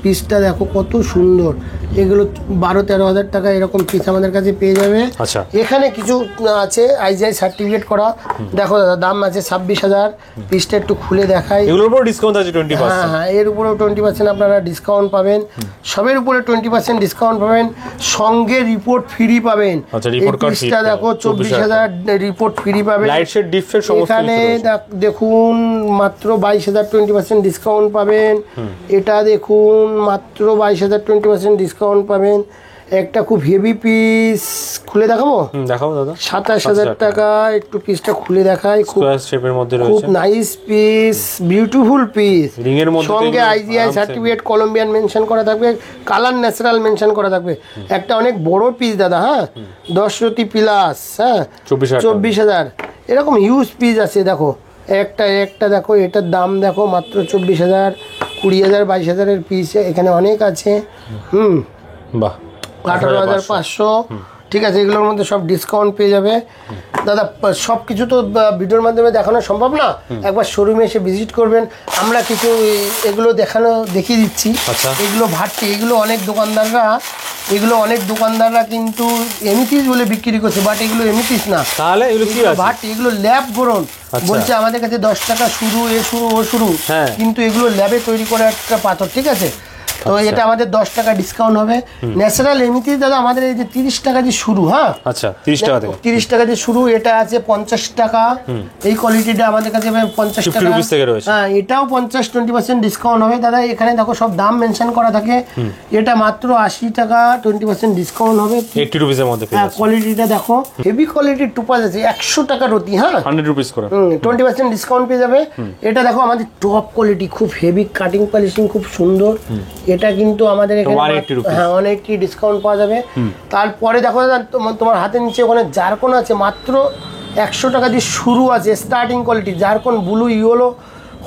পিসটা দেখো কত সুন্দর, এগুলো 12-13,000 টাকা এরকম পিস আমাদের কাছে পেয়ে যাবে। এখানে কিছু আছে আইজিআই সার্টিফিকেট করা, দেখো দাদা দাম আছে 26,000। পিসটা একটু খুলে দেখাই, এগুলোর উপর ডিসকাউন্ট আছে 20%। হ্যাঁ, এর উপরেও 20% আপনারা ডিসকাউন্ট পাবেন, সবের উপরে 20% ডিসকাউন্ট পাবেন, সঙ্গে রিপোর্ট ফ্রি পাবেন। পিসটা দেখো 24,000 রিপোর্ট ফ্রি পাবেন। এখানে দেখুন মাত্র 22,000, 20% ডিসকাউন্ট পাবেন। এটা দেখুন মাত্র 22,000, 20% ডিসকাউন্ট পাবেন। একটা খুব হেভি পিস খুলে দেখাবো, দেখাবো দাদা। 27,000 টাকা, একটু পিসটা খুলে দেখাই। খুব শেপের মধ্যে রয়েছে, খুব নাইস পিস, বিউটিফুল পিস। রিংয়ের মধ্যে সঙ্গে আইজিআই সার্টিফিকেট কলম্বিয়ান মেনশন করা থাকবে, কালার ন্যাচারাল মেনশন করা থাকবে। একটা অনেক বড় পিস দাদা। হ্যাঁ, 10 রতি প্লাস। হ্যাঁ, 24,000 এরকম হিউজ পিস আছে। দেখো একটা দেখো, এটার দাম দেখো মাত্র 24,000, 20,000, 22,000 পিস এখানে অনেক আছে। বাহ, 18,500, ঠিক আছে, এগুলোর মধ্যে সব ডিসকাউন্ট পেয়ে যাবে দাদা। সব কিছু তো ভিডিওর মাধ্যমে দেখানো সম্ভব না, একবার শোরুমে এসে ভিজিট করবেন। আমরা কিছু এগুলো দেখিয়ে দিচ্ছি। এগুলো ভাট্টি, এগুলো অনেক দোকানদাররা কিন্তু এমিটিস বলে বিক্রি করছে, বাট এগুলো এমিটিস না, তাহলে এগুলো কি আছে? ভাট্টি, এগুলো ল্যাব গ্রোন। বলছে আমাদের কাছে 10 টাকা শুরু, ও শুরু, কিন্তু এগুলো ল্যাবে তৈরি করা একটা পাথর, ঠিক আছে। তো এটা আমাদের 10 টাকা ডিসকাউন্ট হবে। ন্যাচারাল এমনিতেই দাদা আমাদের এই যে 30 টাকা দিয়ে শুরু। হ্যাঁ, আচ্ছা, 30 টাকা থেকে 30 টাকা দিয়ে শুরু। এটা আছে 50 টাকা, এই কোয়ালিটিটা আমাদের কাছে 50 টাকা থেকে রয়েছে। হ্যাঁ, এটাও 50-20% ডিসকাউন্ট হবে দাদা। এখানে দেখো সব দাম মেনশন করা থাকে। এটা মাত্র 80 টাকা, 20% ডিসকাউন্ট হবে, 80 রুপিসের মধ্যে। হ্যাঁ, কোয়ালিটিটা দেখো, হেভি কোয়ালিটির টুপাস আছে 100 টাকা রতি। হ্যাঁ, 100 রুপিস করে 20% ডিসকাউন্ট পেয়ে যাবে। এটা দেখো আমাদের টপ কোয়ালিটি, খুব হেভি কাটিং পলিশিং, খুব সুন্দর। এটা কিন্তু আমাদের এখানে 180 ডিসকাউন্ট পাওয়া যাবে। তারপরে দেখো দাদা তোমার হাতের নিচে ওখানে জারকন আছে, মাত্র 100 টাকা দিয়ে শুরু আছে starting quality. Zircon blue, yellow,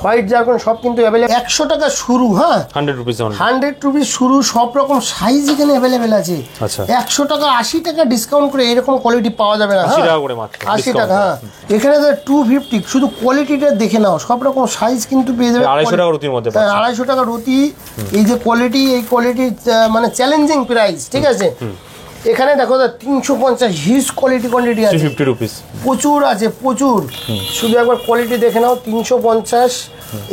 white zircon সব কিন্তু অ্যাভেলেবল। 100 টাকা শুরু। হ্যাঁ, 100 রুপিস শুরু। সব রকম সাইজ এখানে অ্যাভেলেবেল আছে। 100 টাকা 80 টাকা ডিসকাউন্ট করে এরকম কোয়ালিটি পাওয়া যাবে না। 80 টাকা। হ্যাঁ, এখানে 250, শুধু কোয়ালিটিটা দেখে নাও, সব রকম সাইজ কিন্তু পেয়ে যাবে। 250 টাকা রতির মধ্যে। 250 টাকা রতি। এই যে কোয়ালিটি, এই কোয়ালিটি মানে চ্যালেঞ্জিং প্রাইস, ঠিক আছে। এখানে দেখো 350 হিউজ কোয়ালিটি আছে, 50 রুপিস প্রচুর আছে, প্রচুর। শুধু একবার কোয়ালিটি দেখে নাও, 350।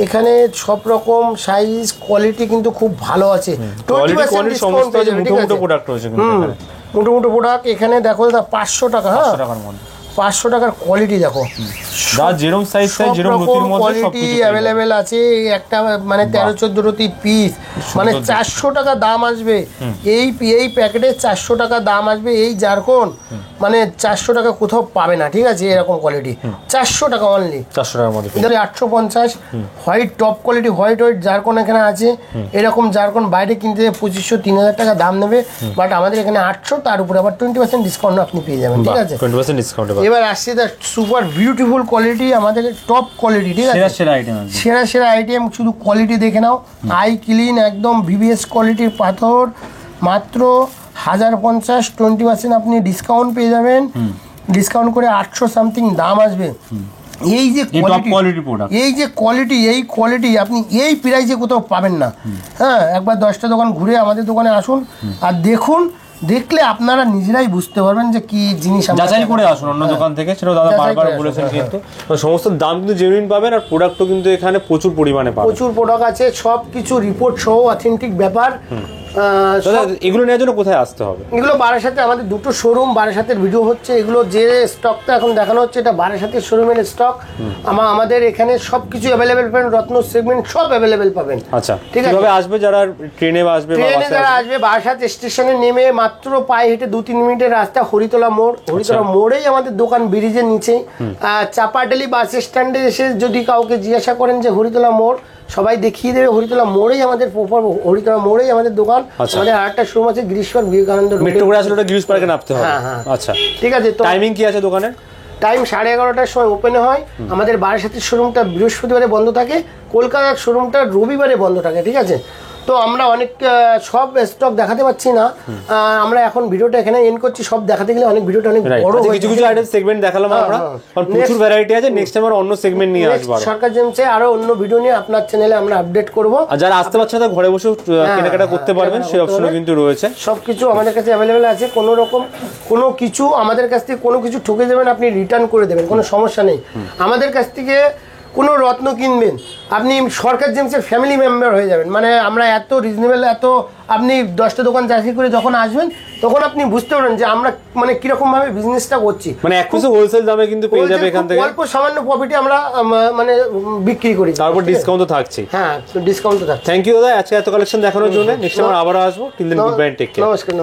এখানে সব রকম সাইজ কোয়ালিটি কিন্তু খুব ভালো আছে। 20% ডিসকাউন্ট পেয়ে যাবে, ঠিক আছে। মোটামুটি প্রোডাক্ট এখানে দেখো দাদা 500 টাকা। হ্যাঁ, 500 টাকার কোয়ালিটি দেখো, যেরকম সাইজ যেরকম রতির মধ্যে কোয়ালিটি অ্যাভেলেবেল আছে। একটা মানে 13-14 রতি পিস, মানে 400 টাকা দাম আসবে। এই প্যাকেটে 400 টাকা দাম আসবে। এই জারকন মানে 400 টাকা কোথাও পাবে না, ঠিক আছে। এরকম কোয়ালিটি 400 টাকা অনলি, 400 টাকার মধ্যে। 850 white top quality, white zircon এখানে আছে। এরকম জারকন বাইরে কিনতে 2500-3000 টাকা দাম নেবে, বাট আমাদের এখানে 800, তার উপরে আবার 20% ডিসকাউন্ট আপনি পেয়ে যাবেন, ঠিক আছে। 20% ডিসকাউন্ট। এবার আসছে দ্য সুপার বিউটিফুল কোয়ালিটি, আমাদের টপ কোয়ালিটি, ঠিক আছে। সেরা আইটেম, শুধু কোয়ালিটি দেখে নাও। আই ক্লিন, একদম ভিভিএস কোয়ালিটির পাথর, মাত্র 1050, 20% আপনি ডিসকাউন্ট পেয়ে যাবেন। ডিসকাউন্ট করে 800 সামথিং দাম আসবে। এই যে কোয়ালিটি আপনি এই প্রাইসে কোথাও পাবেন না। হ্যাঁ, একবার 10টা দোকান ঘুরে আমাদের দোকানে আসুন আর দেখুন। দেখলে আপনারা নিজেরাই বুঝতে পারবেন যে কি জিনিস। যাচাই করে আসুন অন্য দোকান থেকে, সেটা দাদা বারবার বলেছেন। কিন্তু সমস্ত দাম কিন্তু জেনুইন পাবেন, আর প্রোডাক্টও কিন্তু এখানে প্রচুর পরিমাণে পাবেন। প্রচুর প্রোডাক্ট আছে, সব কিছু রিপোর্ট সহ অথেন্টিক ব্যাপার। এগুলো নেওয়ার জন্য কোথায় আসতে হবে? এগুলো বারাসাতে আমাদের দুটো শোরুম, বারাসাতের ভিডিও হচ্ছে। এগুলো যে স্টকটা এখন দেখানো হচ্ছে এটা বারাসাতের শোরুমের স্টক। আমাদের এখানে সবকিছু অ্যাভেলেবেল পাবেন, রত্ন সেগমেন্ট সব অ্যাভেলেবেল পাবেন। আচ্ছা, ঠিক আছে। আসবে যারা ট্রেনে আসবে, বারাসাত স্টেশনে নেমে মাত্র পায়ে হেঁটে 2-3 মিনিটের রাস্তা, হরিতলা মোড়েই আমাদের দোকান, ব্রিজের নিচে। চাপাডালি বাস স্ট্যান্ডে এসে যদি কাউকে জিজ্ঞাসা করেন যে হরিতলা মোড়, সবাই দেখিয়ে দেবে। হরিতলা মোড়েই আমাদের দোকান। আমাদের আরেকটা শোরুম আছে গিরিশ পার্ক, বিবেকানন্দ মেট্রো করে আসলে ওটা গিরিশ পার্কে নামতে হবে। আচ্ছা, ঠিক আছে। তো টাইমিং কি আছে দোকানের? টাইম 11:30টার সময় ওপেন হয়। আমাদের বারাসাতের শোরুমটা বৃহস্পতিবারে বন্ধ থাকে, কলকাতার শোরুমটা রবিবারে বন্ধ থাকে, ঠিক আছে। তো আমরা অনেক সব স্টক দেখাতে পাচ্ছি না, আমরা এখন ভিডিওটা এখানে এন্ড করছি। সব দেখাতে গেলে অনেক ভিডিওটা অনেক বড় হয়ে যাবে। কিছু আইটেম সেগমেন্ট দেখালাম আমরা, কারণ প্রচুর ভ্যারাইটি আছে। নেক্সট টাইম আর অন্য সেগমেন্ট নিয়ে আসব। সরকার জেমসে আরো অন্য ভিডিও নিয়ে আপনার চ্যানেলে আমরা আপডেট করব। আর যারা আসতে পারছে না ঘরে বসে কেনাকাটা করতে পারবেন, সেই অপশনও কিন্তু রয়েছে। সবকিছু আমাদের কাছে অ্যাভেলেবেল আছে। কোনো কিছু আমাদের কাছ থেকে কোনো কিছু ঠকে যাবেন, আপনি রিটার্ন করে দেবেন, কোনো সমস্যা নেই। আমাদের কাছ থেকে কোনো রত্ন কিনবেন, আপনি সরকার জেমসের ফ্যামিলি মেম্বার হয়ে যাবেন। মানে আমরা এত রিজনেবল, আপনি 10টা দোকান যাচাই করে যখন আসবেন তখন আপনি বুঝতে পারবেন যে আমরা মানে কিরকম ভাবে বিজনেসটা করছি। মানে এক পিস হোলসেল দামে কিন্তু পেয়ে যাবে এখান থেকে, অল্প সামান্য প্রফিটে আমরা মানে বিক্রি করি। তারপর ডিসকাউন্ট তো থাকছে। হ্যাঁ, ডিসকাউন্ট তো থাকছে। থ্যাংক ইউ দাদা আজকে এত কালেকশন দেখানোর জন্য। নেক্সট টাইম আবার আসবো। Till then goodbye, take care. নমস্কার।